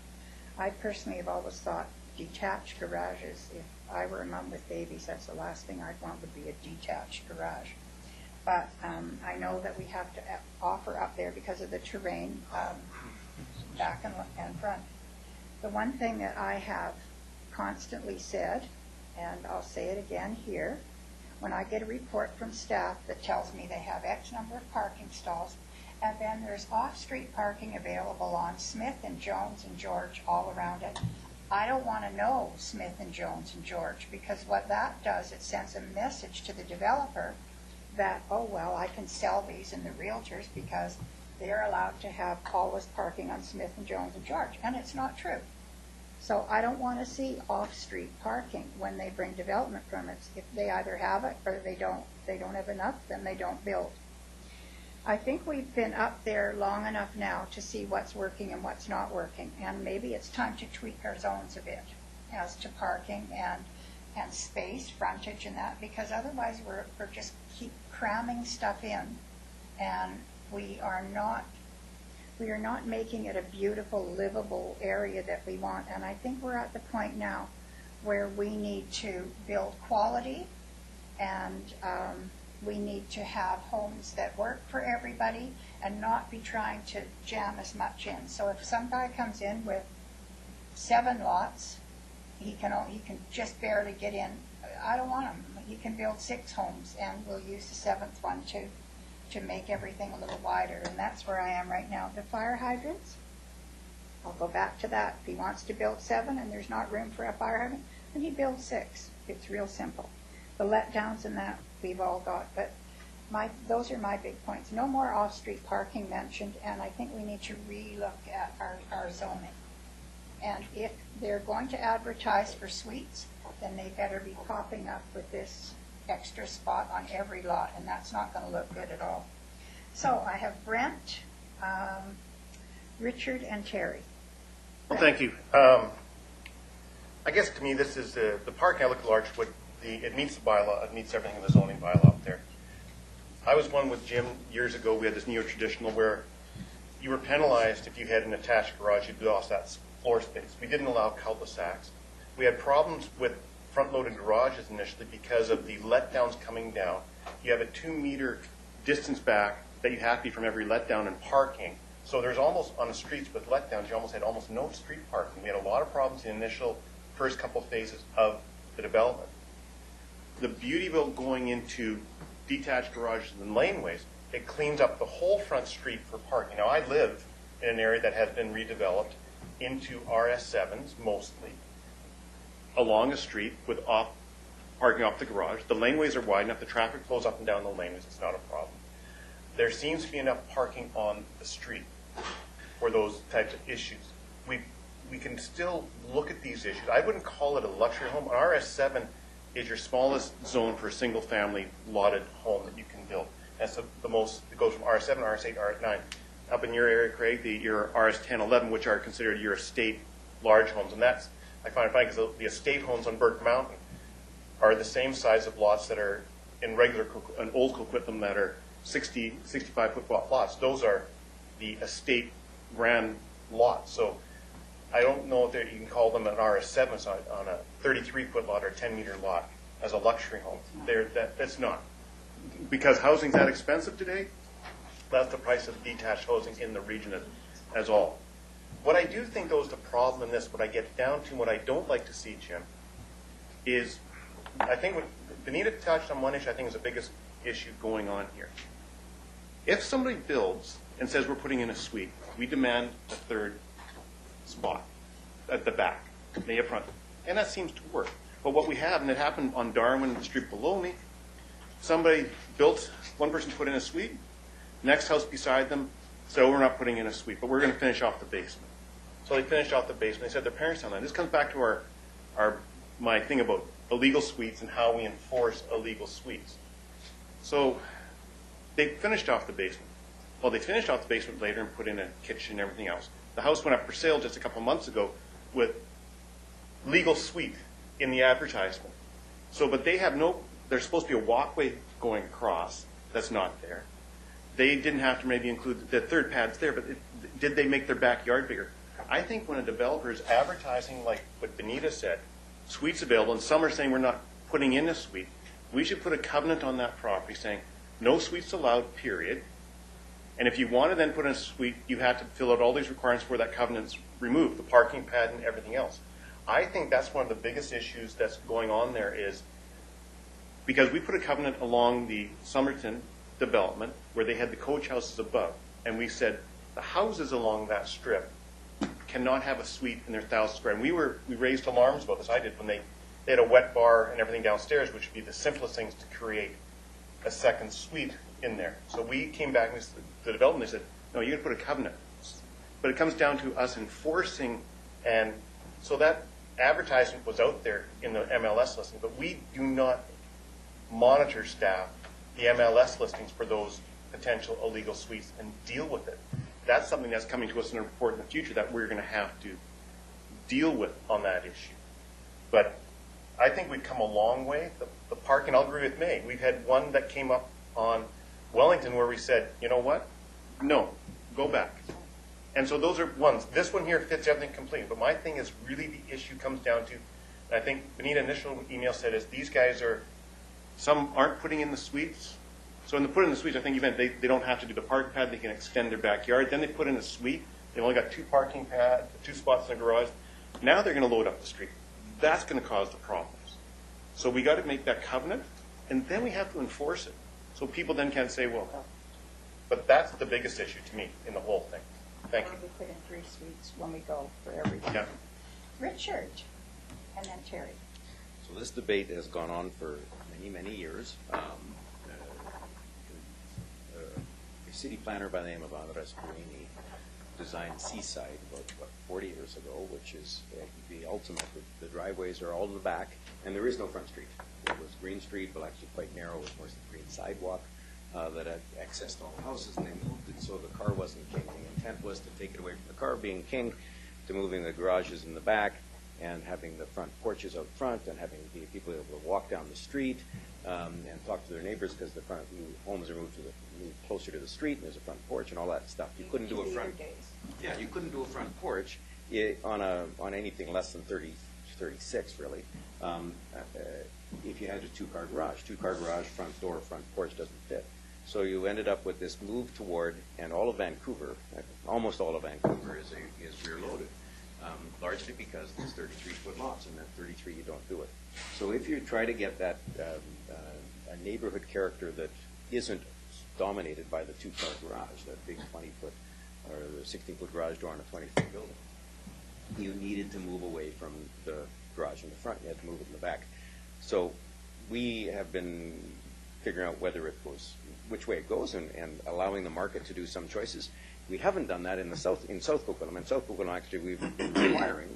I personally have always thought detached garages, if I were a mom with babies, that's the last thing I'd want would be a detached garage. But I know that we have to offer up there because of the terrain, back and front. The one thing that I have constantly said, and I'll say it again here, when I get a report from staff that tells me they have X number of parking stalls, and then there's off-street parking available on Smith and Jones and George all around it, I don't want to know Smith and Jones and George, because what that does, it sends a message to the developer that, oh well, I can sell these in the realtors because they're allowed to have always parking on Smith and Jones and George, and it's not true. So I don't want to see off-street parking when they bring development permits. If they either have it or they don't have enough, then they don't build. I think we've been up there long enough now to see what's working and what's not working, and maybe it's time to tweak our zones a bit as to parking and and space, frontage and that, because otherwise we're just keep cramming stuff in, and we are not making it a beautiful, livable area that we want. And I think we're at the point now where we need to build quality, and we need to have homes that work for everybody and not be trying to jam as much in. So if some guy comes in with 7 lots, he can just barely get in. I don't want him. He can build 6 homes, and we'll use the 7th one to make everything a little wider. And that's where I am right now. The fire hydrants, I'll go back to that. If he wants to build 7 and there's not room for a fire hydrant, then he builds 6. It's real simple. The letdowns and that we've all got, but those are my big points. No more off-street parking mentioned, and I think we need to re-look at our zoning. And if they're going to advertise for suites, then they better be popping up with this extra spot on every lot, and that's not going to look good at all. So I have Brent, Richard, and Terry. Well, thank you. I guess to me this is the parking. I look at Larchwood. It meets the bylaw. It meets everything in the zoning bylaw up there. I was one with Jim years ago. We had this neo-traditional where you were penalized if you had an attached garage. You'd lost that floor space. We didn't allow cul-de-sacs. We had problems with front-loaded garages initially because of the letdowns coming down. You have a 2-meter distance back that you have to be from every letdown and parking. So there's almost, on the streets with letdowns, you almost had almost no street parking. We had a lot of problems in the initial first couple phases of the development. The beauty about going into detached garages and laneways, it cleans up the whole front street for parking. Now, I live in an area that has been redeveloped into RS7s mostly, along a street with parking off the garage. The laneways are wide enough. The traffic flows up and down the laneways. It's not a problem. There seems to be enough parking on the street for those types of issues. We can still look at these issues. I wouldn't call it a luxury home. An RS7 is your smallest zone for a single-family lotted home that you can build. That's the most. It goes from RS7, RS8, RS9. Up in your area, Craig, your RS10, 11, which are considered your estate large homes, and that's I find it funny because the estate homes on Burke Mountain are the same size of lots that are in regular an old Coquitlam that are 60, 65-foot lots. Those are the estate grand lots. So I don't know if you can call them an RS7 on a 33-foot lot or a 10-meter lot as a luxury home. That's not. Because housing's that expensive today, that's the price of detached housing in the region as all. What I do think, though, is the problem in this, what I get down to, and what I don't like to see, Jim, is I think what Benita touched on one issue I think is the biggest issue going on here. If somebody builds and says we're putting in a suite, we demand a 3rd spot at the back, the up front, and that seems to work. But what we have, and it happened on Darwin, the street below me, somebody built, one person put in a suite, next house beside them said, oh, we're not putting in a suite, but we're going to finish off the basement. So they finished off the basement. They said their parents don't like. This comes back to my thing about illegal suites and how we enforce illegal suites. So they finished off the basement. Well, they finished off the basement later and put in a kitchen and everything else. The house went up for sale just a couple of months ago with legal suite in the advertisement. So, but they have there's supposed to be a walkway going across that's not there. They didn't have to maybe include the 3rd pad's there, but did they make their backyard bigger? I think when a developer is advertising like what Benita said, suites available, and some are saying we're not putting in a suite, we should put a covenant on that property saying no suites allowed, period. And if you want to then put in a suite, you have to fill out all these requirements where that covenant's removed, the parking pad and everything else. I think that's one of the biggest issues that's going on there is because we put a covenant along the Somerton development where they had the coach houses above, and we said the houses along that strip cannot have a suite in their 1,000 square. And we raised alarms about this. I did when they had a wet bar and everything downstairs, which would be the simplest things to create a 2nd suite in there. So we came back and the development, they said, no, you're going to put a covenant. But it comes down to us enforcing, and so that advertisement was out there in the MLS listing, but we do not monitor staff the MLS listings for those potential illegal suites and deal with it. That's something that's coming to us in a report in the future that we're going to have to deal with on that issue. But I think we've come a long way. The parking, I'll agree with May. We've had one that came up on Wellington where we said, you know what? No, go back. And so those are ones. This one here fits everything completely. But my thing is really the issue comes down to, and I think Benita initial email said is these guys are, some aren't putting in the suites. So when they put in the suites, I think you meant they don't have to do the parking pad. They can extend their backyard. Then they put in a suite. They've only got 2 parking pads, 2 spots in the garage. Now they're going to load up the street. That's going to cause the problems. So we got to make that covenant, and then we have to enforce it. So people then can't say, well, but that's the biggest issue to me in the whole thing. Thank you. We put in 3 suites when we go for everything. Yeah. Richard, and then Terry. So this debate has gone on for many, many years. A city planner by the name of Andres Perini designed Seaside about 40 years ago, which is the ultimate. The driveways are all in the back, and there is no front street. It was Green Street, but actually quite narrow, with more green sidewalk that had accessed all the houses, and they moved it so the car wasn't king. The intent was to take it away from the car being king to moving the garages in the back and having the front porches out front and having people able to walk down the street and talk to their neighbors because the front homes are moved closer to the street and there's a front porch and all that stuff. You couldn't do a front. Yeah, you couldn't do a front porch on anything less than 36 really. If you had a 2-car garage, front door, front porch doesn't fit. So you ended up with this move toward, and all of Vancouver, almost all of Vancouver is rear loaded. Largely because there's 33-foot lots, and at 33 you don't do it. So if you try to get that a neighborhood character that isn't dominated by the 2-car garage, that big 20-foot or the 16-foot garage door on a 20-foot building, you needed to move away from the garage in the front. You had to move it in the back. So we have been figuring out which way it goes, and allowing the market to do some choices. We haven't done that in South Coquitlam. In South Coquitlam, actually, we've been requiring,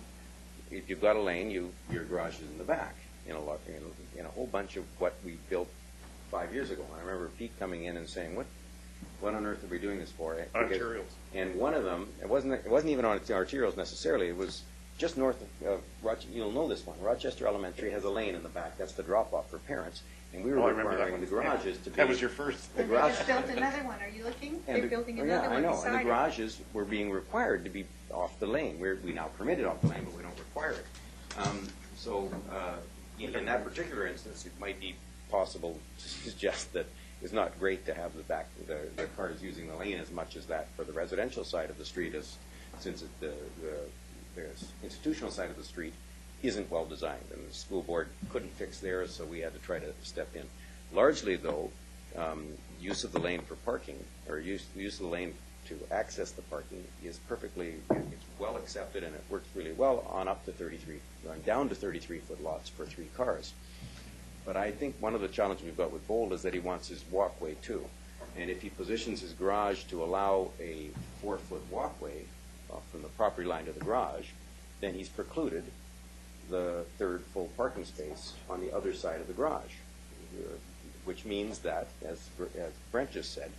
if you've got a lane, your garage is in the back. In a whole bunch of what we built 5 years ago. And I remember Pete coming in and saying, "What on earth are we doing this for?" Arterials. And one of them, it wasn't even on arterials necessarily. It was just north of Rochester. You'll know this one. Rochester Elementary has a lane in the back. That's the drop-off for parents. And we were requiring the garages to be... That was your first. They just built another one. Are you looking? They're building another one beside it. And the garages were being required to be off the lane. We now permit it off the lane, but we don't require it. In that particular instance, it might be possible to suggest that it's not great to have the cars using the lane as much as that for the residential side of the street, since the institutional side of the street isn't well designed, and the school board couldn't fix theirs, so we had to try to step in. Largely, though, use of the lane for parking, or use of the lane to access the parking is it's well accepted, and it works really well on down to 33-foot lots for 3 cars. But I think one of the challenges we've got with Bold is that he wants his walkway too. And if he positions his garage to allow a 4-foot walkway from the property line to the garage, then he's precluded the 3rd full parking space on the other side of the garage, which means that, as Brent just said,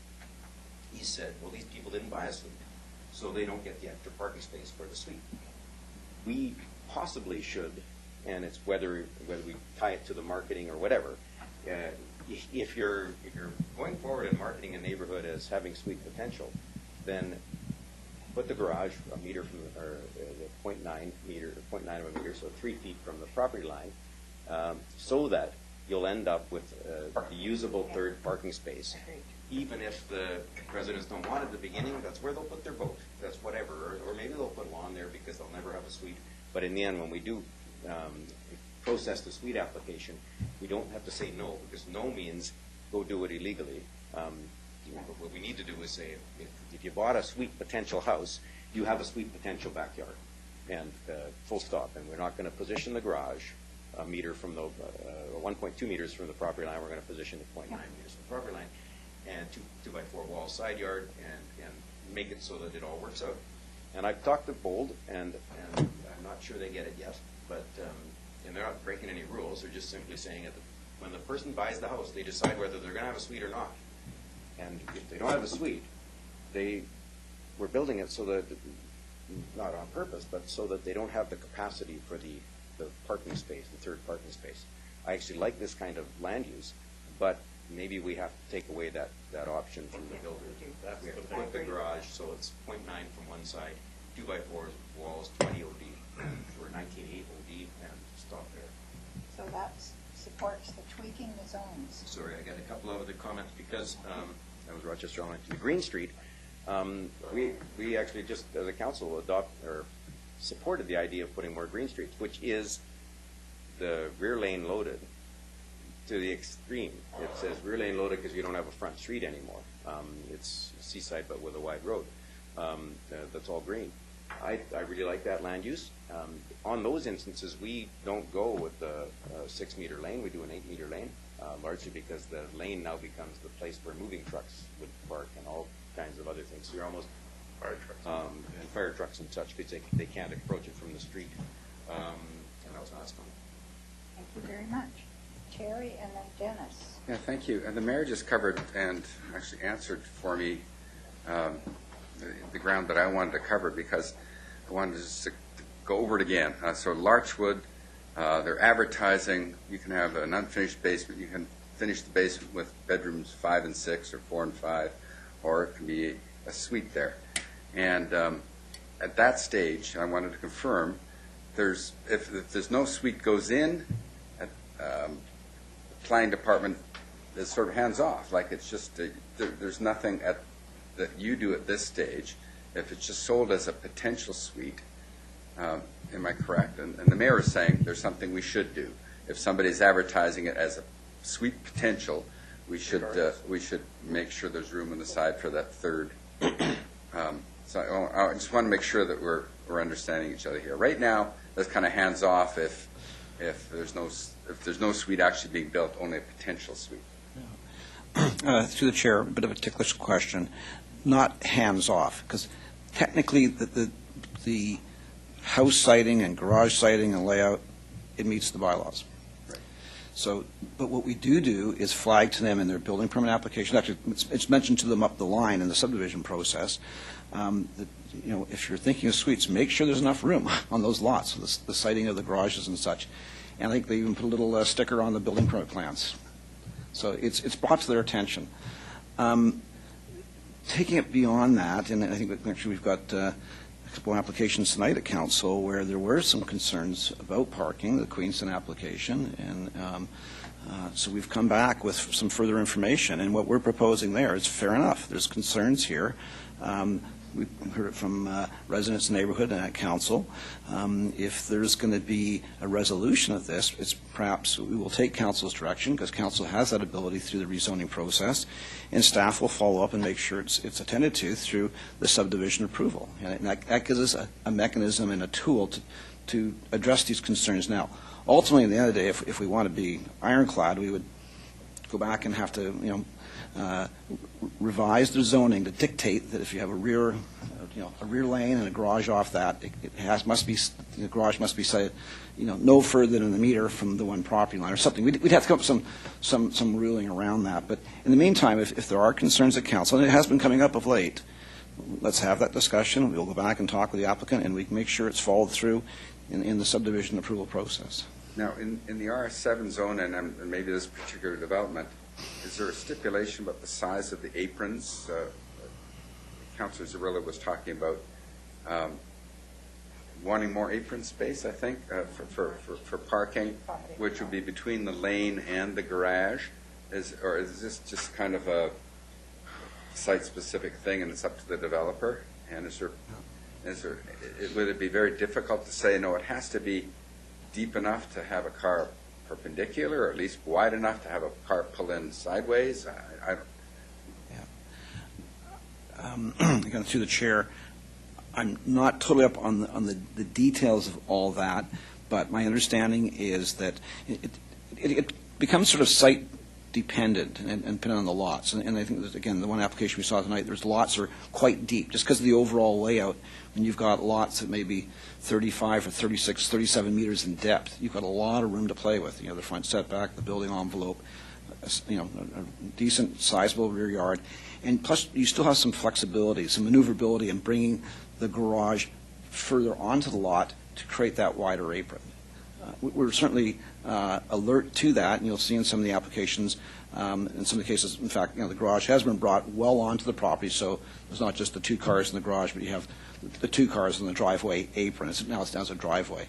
he said, well, these people didn't buy a suite, so they don't get the extra parking space for the suite. We possibly should, and it's whether we tie it to the marketing or whatever, if you're going forward and marketing a neighborhood as having suite potential, then put the garage a meter from the 0.9 of a meter, so 3 feet from the property line, so that you'll end up with a usable 3rd parking space. Even if the residents don't want it at the beginning, that's where they'll put their boat. That's whatever. Or maybe they'll put lawn there because they'll never have a suite. But in the end, when we do process the suite application, we don't have to say no, because no means go do it illegally. What we need to do is say, if you bought a suite potential house, you have a suite potential backyard, and full stop. And we're not going to position the garage a meter from the 1.2 meters from the property line. We're going to position it 0.9 meters from the property line, and 2x4 wall side yard, and make it so that it all works out. And I've talked to Bold, and I'm not sure they get it yet, but and they're not breaking any rules. They're just simply saying that when the person buys the house, they decide whether they're going to have a suite or not. And if they don't have a suite, we're building it so that, not on purpose, but so that they don't have the capacity for the the parking space, the third parking space. I actually like this kind of land use, but maybe we have to take away that option from the builder. We have to put the garage, so it's 0.9 from one side, 2x4 walls, 20 OD, or 19.8 OD, and stop there. So that supports the tweaking the zones. Sorry, I got a couple of other comments because that was Rochester on to the Green Street. We actually just, as a council, supported the idea of putting more Green Streets, which is the rear lane loaded to the extreme. It says rear lane loaded because you don't have a front street anymore. It's seaside but with a wide road. That's all green. I really like that land use. On those instances, we don't go with the 6-meter lane. We do an 8-meter lane, largely because the lane now becomes the place where moving trucks would park and all kinds of other things. So you're almost fire trucks and fire trucks and such because they can't approach it from the street. And that was last one. Thank you very much. Terry and then Dennis. Yeah, thank you. And the mayor just covered and actually answered for me the ground that I wanted to cover because I wanted to just go over it again. So Larchwood, they're advertising you can have an unfinished basement. You can finish the basement with bedrooms 5 and 6 or 4 and 5, or it can be a suite there. And at that stage, I wanted to confirm if there's no suite goes in, the planning department is sort of hands off. Like it's just there's nothing that you do at this stage. If it's just sold as a potential suite, am I correct? And the mayor is saying there's something we should do. If somebody's advertising it as a suite potential, we should make sure there's room on the side for that third. So I just want to make sure that we're understanding each other here. Right now, that's kind of hands off. If there's no suite actually being built, only a potential suite. Through the chair, a bit of a ticklish question. Not hands off, because technically the house siting and garage siting and layout, it meets the bylaws. Right. So, but what we do is flag to them in their building permit application. Actually, it's mentioned to them up the line in the subdivision process. That, if you're thinking of suites, make sure there's enough room on those lots, the siting of the garages and such. And I think they even put a little sticker on the building permit plans. So it's brought to their attention. Taking it beyond that, and I think actually we've got a couple of applications tonight at council where there were some concerns about parking, the Queenston application, and so we've come back with some further information. And what we're proposing there is fair enough. There's concerns here. We've heard it from residents in the neighborhood and at council. If there's going to be a resolution of this, it's perhaps we will take council's direction because council has that ability through the rezoning process, and staff will follow up and make sure it's attended to through the subdivision approval. And that gives us a mechanism and a tool to address these concerns now. Ultimately, at the end of the day, if we want to be ironclad, we would go back and have to, revise the zoning to dictate that if you have a rear lane and a garage off that, the garage must be sited, no further than a meter from the one property line or something. We'd have to come up with some ruling around that. But in the meantime, if there are concerns at council, and it has been coming up of late, let's have that discussion. We'll go back and talk with the applicant, and we can make sure it's followed through in the subdivision approval process. Now, in the RS7 zone, and maybe this particular development, is there a stipulation about the size of the aprons? Councilor Zarilla was talking about wanting more apron space, I think, for parking, which would be between the lane and the garage. Or is this just kind of a site-specific thing and it's up to the developer? And would it be very difficult to say, no, it has to be deep enough to have a car perpendicular, or at least wide enough to have a car pull in sideways? Again, through the chair, I'm not totally up on the details of all that, but my understanding is that it becomes sort of site dependent and dependent on the lots. And I think that, again, the one application we saw tonight, there's lots that are quite deep, just because of the overall layout. When you've got lots that may be 35 or 36, 37 meters in depth, you've got a lot of room to play with. The front setback, the building envelope, a decent, sizable rear yard. And plus, you still have some flexibility, some maneuverability in bringing the garage further onto the lot to create that wider apron. we're certainly alert to that, and you'll see in some of the applications, in some of the cases, in fact, the garage has been brought well onto the property, so it's not just the 2 cars in the garage, but you have the 2 cars in the driveway apron. Now it's down as a driveway.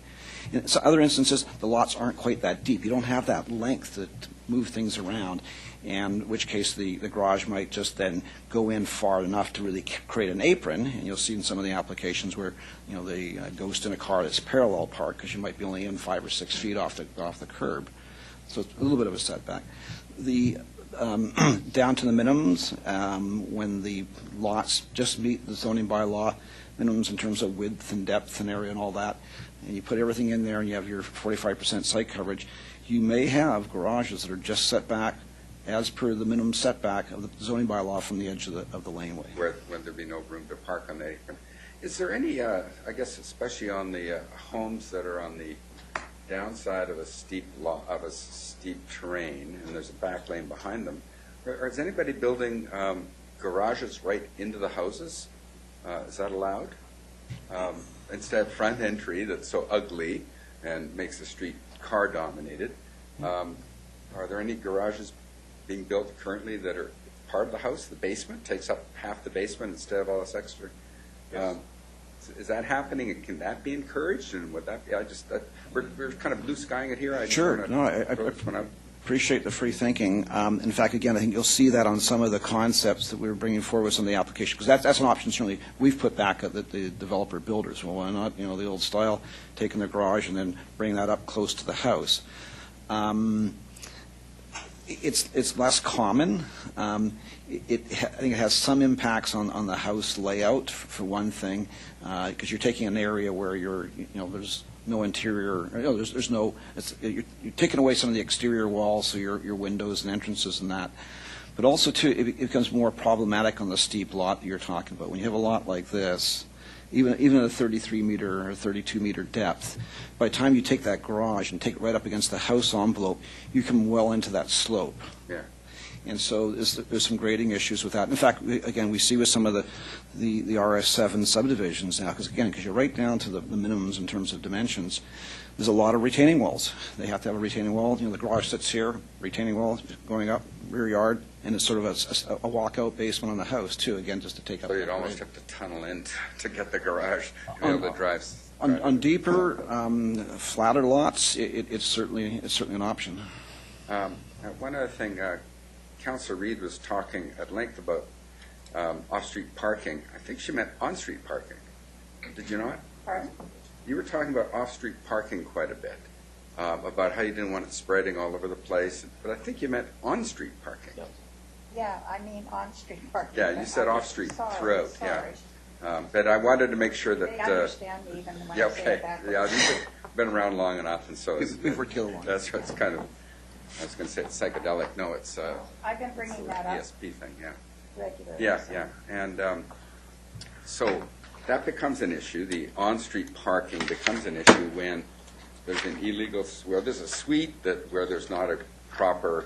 In some other instances, the lots aren't quite that deep. You don't have that length to move things around, and in which case the garage might just then go in far enough to really create an apron. And you'll see in some of the applications where they ghost in a car that's parallel parked, because you might be only in 5 or 6 feet off the curb. So it's a little bit of a setback. The down to the minimums, when the lots just meet the zoning bylaw minimums in terms of width and depth and area and all that, and you put everything in there and you have your 45% site coverage, you may have garages that are just set back as per the minimum setback of the zoning bylaw from the edge of the laneway. Where there be no room to park on the apron. Is there any, I guess especially on the homes that are on the downside of a steep terrain, and there's a back lane behind them, is anybody building garages right into the houses? Is that allowed? Instead of front entry that's so ugly and makes the street car dominated, are there any garages being built currently that are part of the house? The basement takes up half the basement instead of all this extra. Yes. Is that happening, and can that be encouraged? And would that be? We're kind of blue skying it here. I Sure. No, I appreciate the free thinking. In fact, again, I think you'll see that on some of the concepts that we were bringing forward with some of the applications, because that's an option certainly we've put back at the developer builders. Well, why not? The old style, taking their garage and then bringing that up close to the house. It's less common. I think it has some impacts on the house layout, for one thing, because you're taking an area where there's no interior, you're taking away some of the exterior walls, so your windows and entrances and that. But also, too, it becomes more problematic on the steep lot that you're talking about. When you have a lot like this, even at a 33-meter or 32-meter depth, by the time you take that garage and take it right up against the house envelope, you come well into that slope. Yeah. And so there's some grading issues with that. In fact, again, we see with some of the RS7 subdivisions now, because you're right down to the minimums in terms of dimensions, there's a lot of retaining walls. They have to have a retaining wall. The garage sits here, retaining wall going up, rear yard, and it's sort of a walkout basement on the house, too, again, just to take up. So you'd almost have to tunnel in to get the garage to be able to drive. On deeper, flatter lots, it's certainly an option. One other thing, Councillor Reid was talking at length about off-street parking. I think she meant on-street parking. Did you not? Pardon? You were talking about off-street parking quite a bit, about how you didn't want it spreading all over the place. But I think you meant on-street parking. Yeah, I mean on-street parking. Yeah, you said off-street throughout. Sorry. Yeah, but I wanted to make sure that. They understand me even when yeah, I say okay. it backwards. Yeah, you've been around long enough, and so we've worked together long. That's it's kind of. I was going to say it's psychedelic. No, it's. I've been bringing that up. ESP thing, yeah. Regularly. Yeah, and so that becomes an issue. The on-street parking becomes an issue when there's an illegal. Well, there's a suite where there's not a proper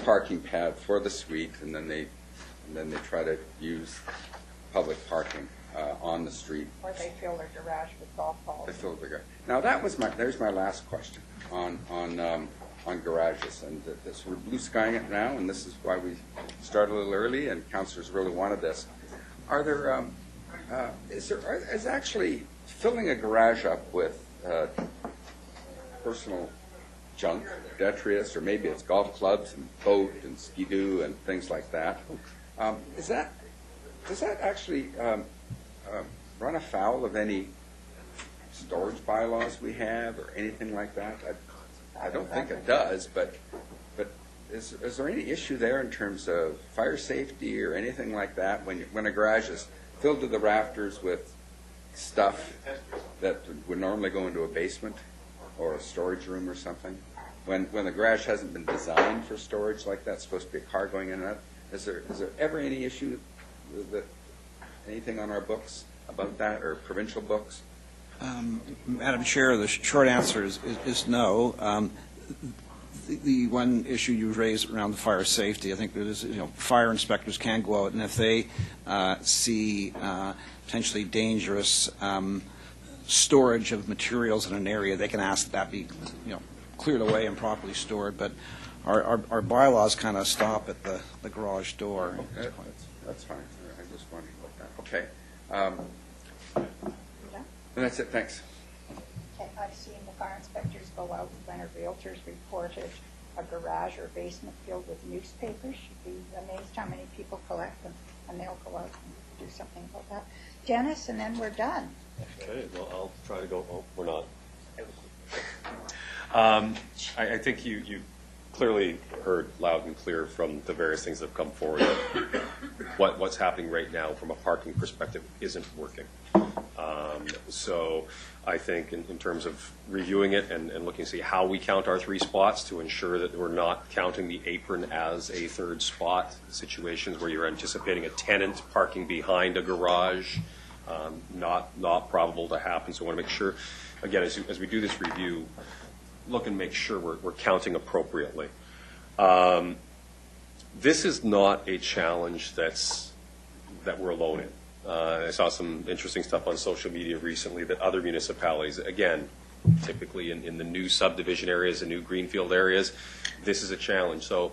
parking pad for the suite, and then they try to use public parking on the street. Or they fill their garage with golf balls. They fill the garage. Now there's my last question on garages, and this we're blue skying it now, and this is why we started a little early, and councillors really wanted this. Are there is actually filling a garage up with personal junk, detritus, or maybe it's golf clubs and boat and ski-doo and things like that? Does that actually run afoul of any storage bylaws we have or anything like that? I don't think it does, but is there any issue there in terms of fire safety or anything like that when a garage is filled to the rafters with stuff that would normally go into a basement or a storage room or something? When the garage hasn't been designed for storage like that, it's supposed to be a car going in and out. Is there ever any issue with anything on our books about that, or provincial books? Madam Chair, the short answer is no. The one issue you raised around the fire safety, I think that is, fire inspectors can go out, and if they see potentially dangerous storage of materials in an area, they can ask that be, cleared away and properly stored. But our bylaws kind of stop at the garage door. Okay, that's fine. I just wondering about that. Okay. And that's it. Thanks. Okay, I've seen the fire inspectors go out when a realtor's reported a garage or basement filled with newspapers. You'd be amazed how many people collect them, and they'll go out and do something about that. Dennis, and then we're done. Okay, well, I'll try to go, we're not. I think you clearly heard loud and clear from the various things that have come forward that what's happening right now from a parking perspective isn't working. So I think in terms of reviewing it and looking to see how we count our 3 spots to ensure that we're not counting the apron as a 3rd spot, situations where you're anticipating a tenant parking behind a garage, not probable to happen. So I want to make sure, again, as we do this review, look and make sure we're counting appropriately. This is not a challenge that we're alone in. I saw some interesting stuff on social media recently that other municipalities, again, typically in the new subdivision areas, the new greenfield areas, this is a challenge. So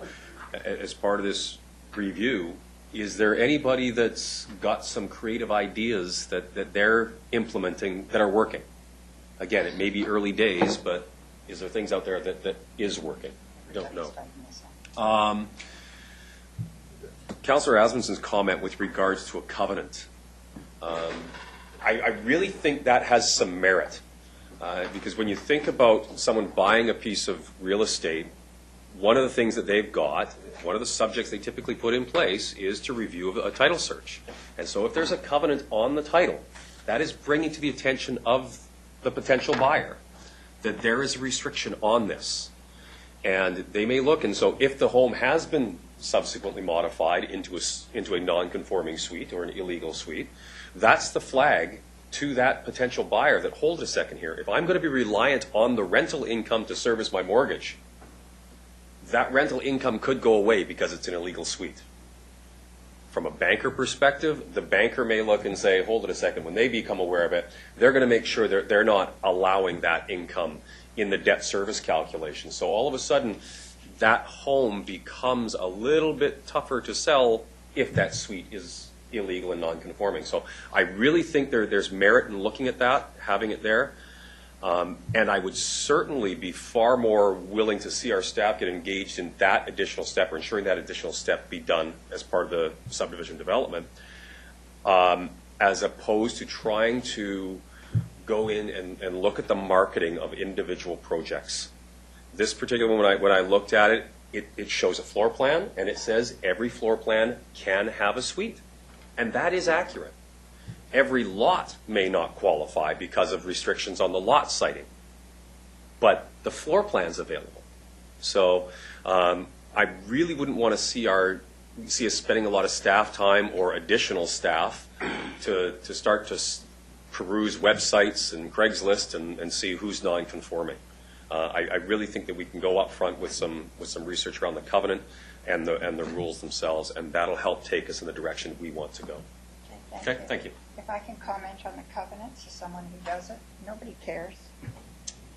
as part of this review, is there anybody that's got some creative ideas that they're implementing that are working? Again, it may be early days, but is there things out there that is working? I don't know. Councillor Asmunsen's comment with regards to a covenant, I really think that has some merit, because when you think about someone buying a piece of real estate, one of the things that they've got, one of the subjects they typically put in place is to review a title search. And so if there's a covenant on the title, that is bringing to the attention of the potential buyer that there is a restriction on this. And they may look, and so if the home has been subsequently modified into a non-conforming suite or an illegal suite, that's the flag to that potential buyer that, hold a second here, if I'm going to be reliant on the rental income to service my mortgage, that rental income could go away because it's an illegal suite. From a banker perspective, the banker may look and say, hold it a second, when they become aware of it, they're going to make sure they're not allowing that income in the debt service calculation. So all of a sudden, that home becomes a little bit tougher to sell if that suite is illegal and non-conforming. So I really think there's merit in looking at that, having it there. And I would certainly be far more willing to see our staff get engaged in that additional step, or ensuring that additional step be done as part of the subdivision development, as opposed to trying to go in and look at the marketing of individual projects. This particular one, when I looked at it, it shows a floor plan, and it says every floor plan can have a suite. And that is accurate. Every lot may not qualify because of restrictions on the lot siting, but the floor plan's available. So I really wouldn't want to see us spending a lot of staff time or additional staff to start to peruse websites and Craigslist and see who's non-conforming. I really think that we can go up front with some research around the covenant and the rules themselves, and that'll help take us in the direction we want to go. Okay, thank you. If I can comment on the covenants as someone who does it, nobody cares.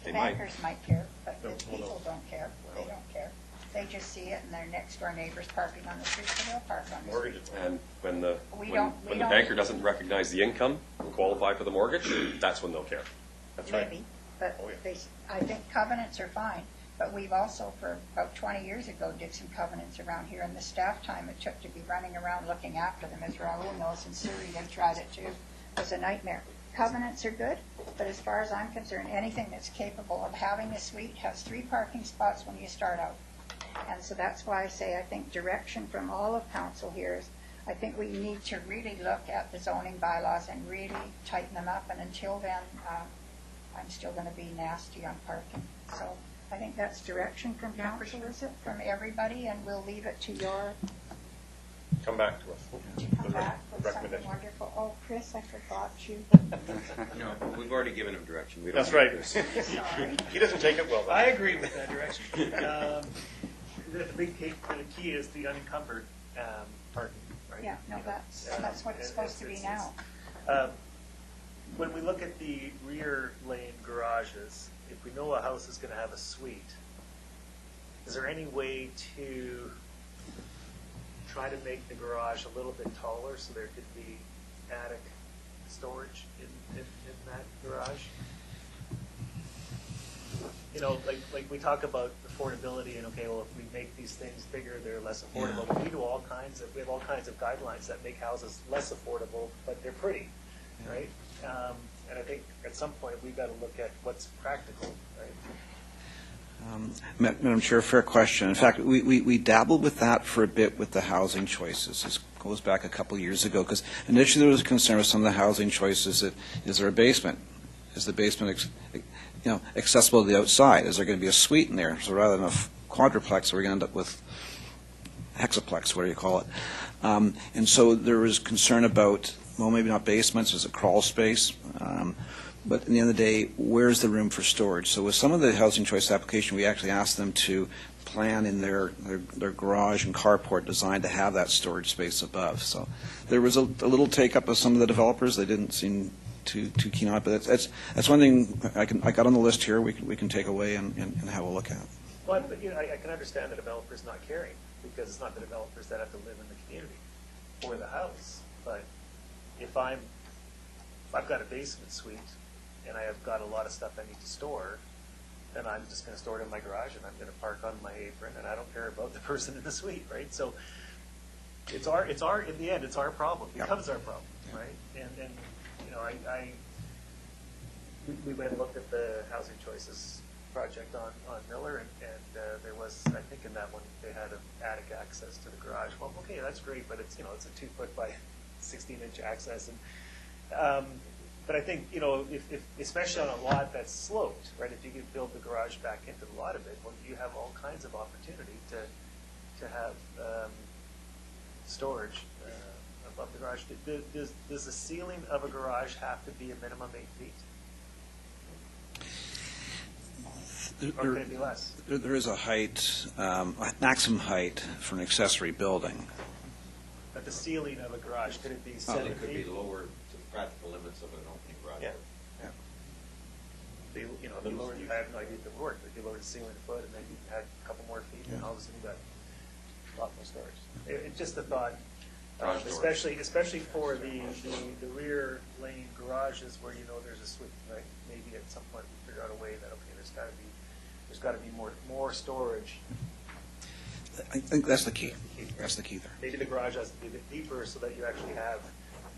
They The might. bankers might care, but the people don't care. They don't care. They just see it, and their next door neighbor's parking on the street, so they'll park on the street. Mortgage, and when the We don't- banker doesn't recognize the income and qualify for the mortgage, that's when they'll care. That's right. Maybe, but Oh, yeah. I think covenants are fine. But we've also, for about 20 years ago, did some covenants around here, and the staff time it took to be running around looking after them, as Raul knows, and Surrey, they tried it too, was a nightmare. Covenants are good, but as far as I'm concerned, anything that's capable of having a suite has 3 parking spots when you start out. And so that's why I say I think direction from all of council here is, I think we need to really look at the zoning bylaws and really tighten them up, and until then, I'm still going to be nasty on parking. So I think that's direction from council, is it, from everybody, and we'll leave it to your, Come back to us. come back with something wonderful. Oh, Chris, I forgot you. No, we've already given him direction. We don't That's need right. Chris. Sorry. He doesn't take it well, though. I agree with that direction. The big key is the unencumbered parking, right? Yeah, no, that's what it's supposed to be now. when we look at the rear lane garages, if we know a house is going to have a suite, is there any way to try to make the garage a little bit taller so there could be attic storage in that garage? You know, like we talk about affordability, and okay, well, if we make these things bigger, they're less affordable. Yeah. But we have all kinds of guidelines that make houses less affordable, but they're pretty, right? And I think at some point we've got to look at what's practical, right? Madam Chair, fair question. In fact, we dabbled with that for a bit with the housing choices. This goes back a couple of years ago, because initially there was concern with some of the housing choices that, is there a basement? Is the basement accessible to the outside? Is there going to be a suite in there? So rather than a quadruplex, we're going to end up with hexaplex, what do you call it? And so there was concern about, well, maybe not basements, is it crawl space? But at the end of the day, where's the room for storage? So with some of the housing choice application, we actually asked them to plan in their garage and carport design to have that storage space above. So there was a little take-up of some of the developers. They didn't seem too keen on it, but that's one thing I got on the list here we can take away and have a look at. Well, but, you know, I can understand the developers not caring, because it's not the developers that have to live in the community or the house. But if I've got a basement suite and I have got a lot of stuff I need to store, then I'm just going to store it in my garage and I'm going to park on my apron, and I don't care about the person in the suite, right? So it's our in the end, it's our problem. It becomes our problem, right? And you know, we went and looked at the housing choices project on Miller, and there was, I think in that one, they had an attic access to the garage. Well, okay, that's great, but it's, you know, it's a 2-foot by 16-inch access. And but I think, you know, if especially on a lot that's sloped, right, if you could build the garage back into the lot of it, well, you have all kinds of opportunity to have storage above the garage. Does the ceiling of a garage have to be a minimum 8 feet? Or can it be less? There is a height, maximum height for an accessory building. But the ceiling of a garage, could it be 7 feet? It could be lower to the practical limits of an opening garage. Yeah. You know, the lower, I have no idea if it would work, but if you lower the ceiling a foot and then you add a couple more feet, and all of a sudden you've got a lot more storage. It's just a thought, especially for the rear lane garages where you know there's a suite, right? Maybe at some point we figure out a way that, okay, there's got to be more storage. I think that's the key. That's the key there. Maybe the garage has to be a bit deeper so that you actually have,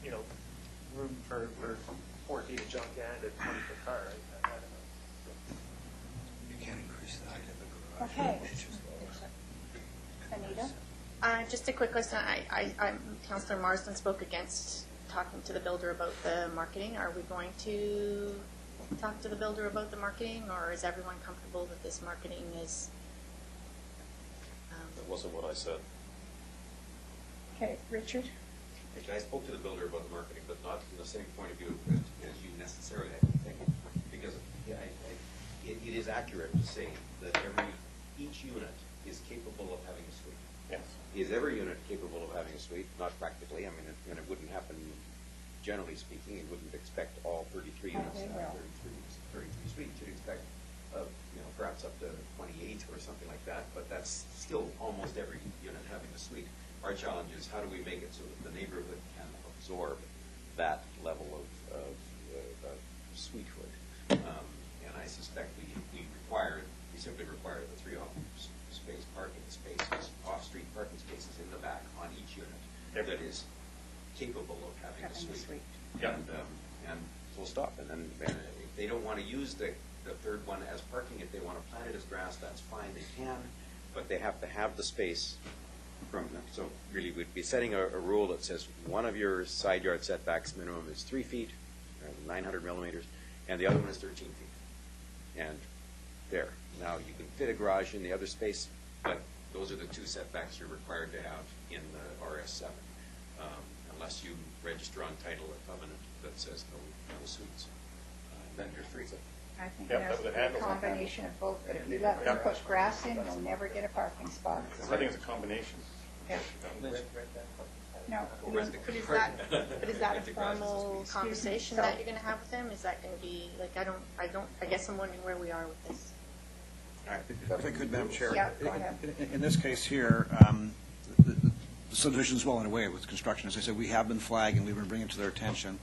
you know, room for 4 feet of junk and a 20-foot car. Right? I don't know. You can't increase the height of the garage. Okay. Anita? Just a quick question. Councillor Marsden spoke against talking to the builder about the marketing. Are we going to talk to the builder about the marketing, or is everyone comfortable that this marketing is? That wasn't what I said. Okay, Richard? I spoke to the builder about the marketing, but not from the same point of view as you necessarily, I think, because it is accurate to say that each unit is capable of having a suite. Yes. Is every unit capable of having a suite? Not practically. I mean, it wouldn't happen, generally speaking. You wouldn't expect all 33 units to have 33 suites. You'd expect, perhaps up to 28 or something like that, but that's still almost every unit having a suite. Our challenge is how do we make it so that the neighborhood can absorb that level of suitehood. And I suspect we simply require the 3 off-space parking spaces, off-street parking spaces in the back on each unit that is capable of having a suite. And full stop. And then if they don't want to use the third one as parking, if they want to plant it as grass, that's fine, they can, but they have to have the space from them. So really we'd be setting a rule that says one of your side yard setbacks minimum is 3 feet, 900 millimeters, and the other one is 13 feet. And there. Now you can fit a garage in the other space, but those are the 2 setbacks you're required to have in the RS7, unless you register on title a covenant that says no suites. Then you're free. I think it has to be a combination of both. If you let them put grass in, you'll never get a parking spot. I think it's a combination. Yeah. No. But is that a formal conversation that you're going to have with them? Is that going to be, like, I guess I'm wondering where we are with this. If I could, Madam Chair. Yeah, go ahead. In this case here, the subdivision is well underway with construction. As I said, we have been flagging, we've been bringing it to their attention.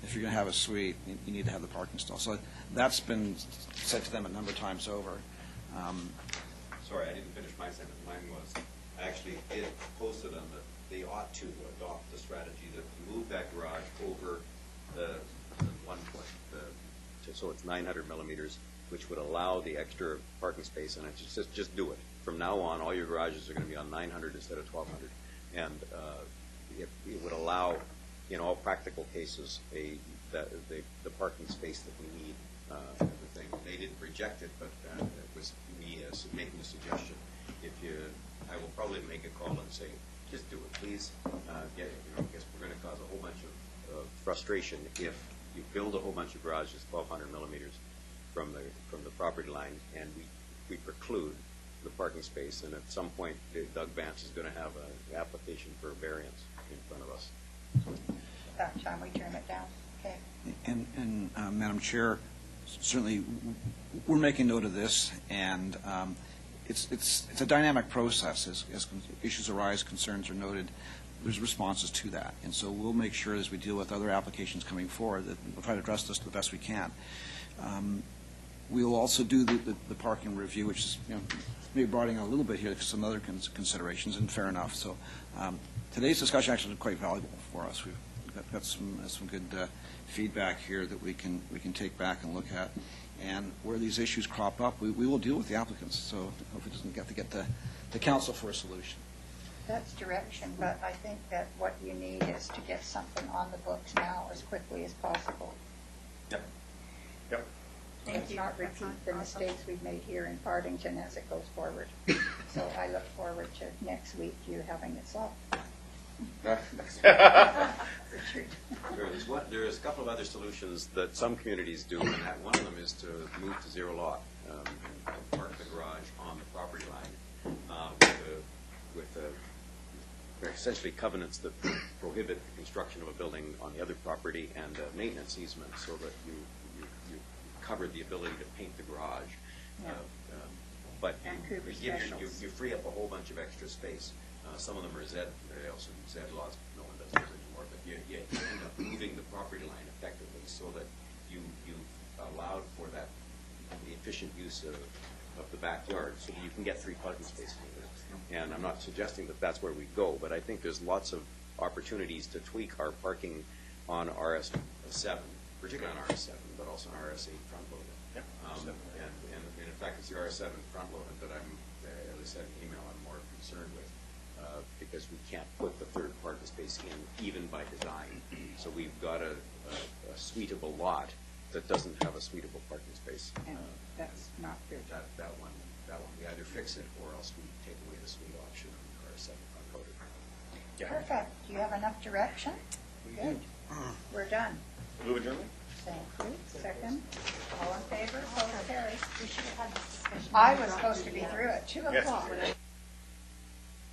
If you're going to have a suite, you need to have the parking stall. So that's been said to them a number of times over. Sorry, I didn't finish my sentence. Mine was, I actually did post it on they ought to adopt the strategy to move that garage over the 1 foot, so it's 900 millimeters, which would allow the extra parking space, and it's just do it. From now on, all your garages are going to be on 900 instead of 1,200, and it would allow, in all practical cases, the parking space that we need. Everything. They didn't reject it, but it was me making a suggestion. I will probably make a call and say, just do it, please. Because we're going to cause a whole bunch of frustration if you build a whole bunch of garages 1,200 millimeters from the property line, and we preclude the parking space, and at some point Doug Vance is going to have an application for a variance in front of us. That time we turn it down. Okay. And Madam Chair, certainly we're making note of this, and it's a dynamic process. As issues arise, concerns are noted, there's responses to that. And so we'll make sure as we deal with other applications coming forward that we'll try to address this the best we can. We'll also do the parking review, which is maybe broadening a little bit here, some other considerations, and fair enough. So today's discussion actually is quite valuable for us. We've got some good feedback here that we can take back and look at. And where these issues crop up, we will deal with the applicants. So if it doesn't get the council for a solution. That's direction, but I think that what you need is to get something on the books now as quickly as possible. Yep. Yep. Let's not repeat the mistakes we've made here in Partington as it goes forward. So I look forward to next week you having it solved. There's a couple of other solutions that some communities do, and one of them is to move to zero lot and park the garage on the property line with essentially covenants that prohibit the construction of a building on the other property and a maintenance easement, so that you cover the ability to paint the garage. Yeah. But you free up a whole bunch of extra space. Some of them are Z laws, no one does those anymore, but you end up moving the property line effectively so that you allowed for the efficient use of the backyard, so that you can get 3 parking spaces. And I'm not suggesting that that's where we go, but I think there's lots of opportunities to tweak our parking on RS7, particularly on RS7, but also on RS8 front loading. Yep. And in fact, it's the RS7 front loading that as I said in email, I'm more concerned with, because we can't put the 3rd parking space in, even by design. So we've got a suitable lot that doesn't have a suitable parking space. And that's not good. That one, we either fix it or else we take away the suite option on RS7 front loading. Yeah. Perfect. Do you have enough direction? Good. We're done. Move adjournment? Thank you. Second. All in favor? Vote carries. We should have had this discussion. I was supposed to be through at 2 Yes. o'clock.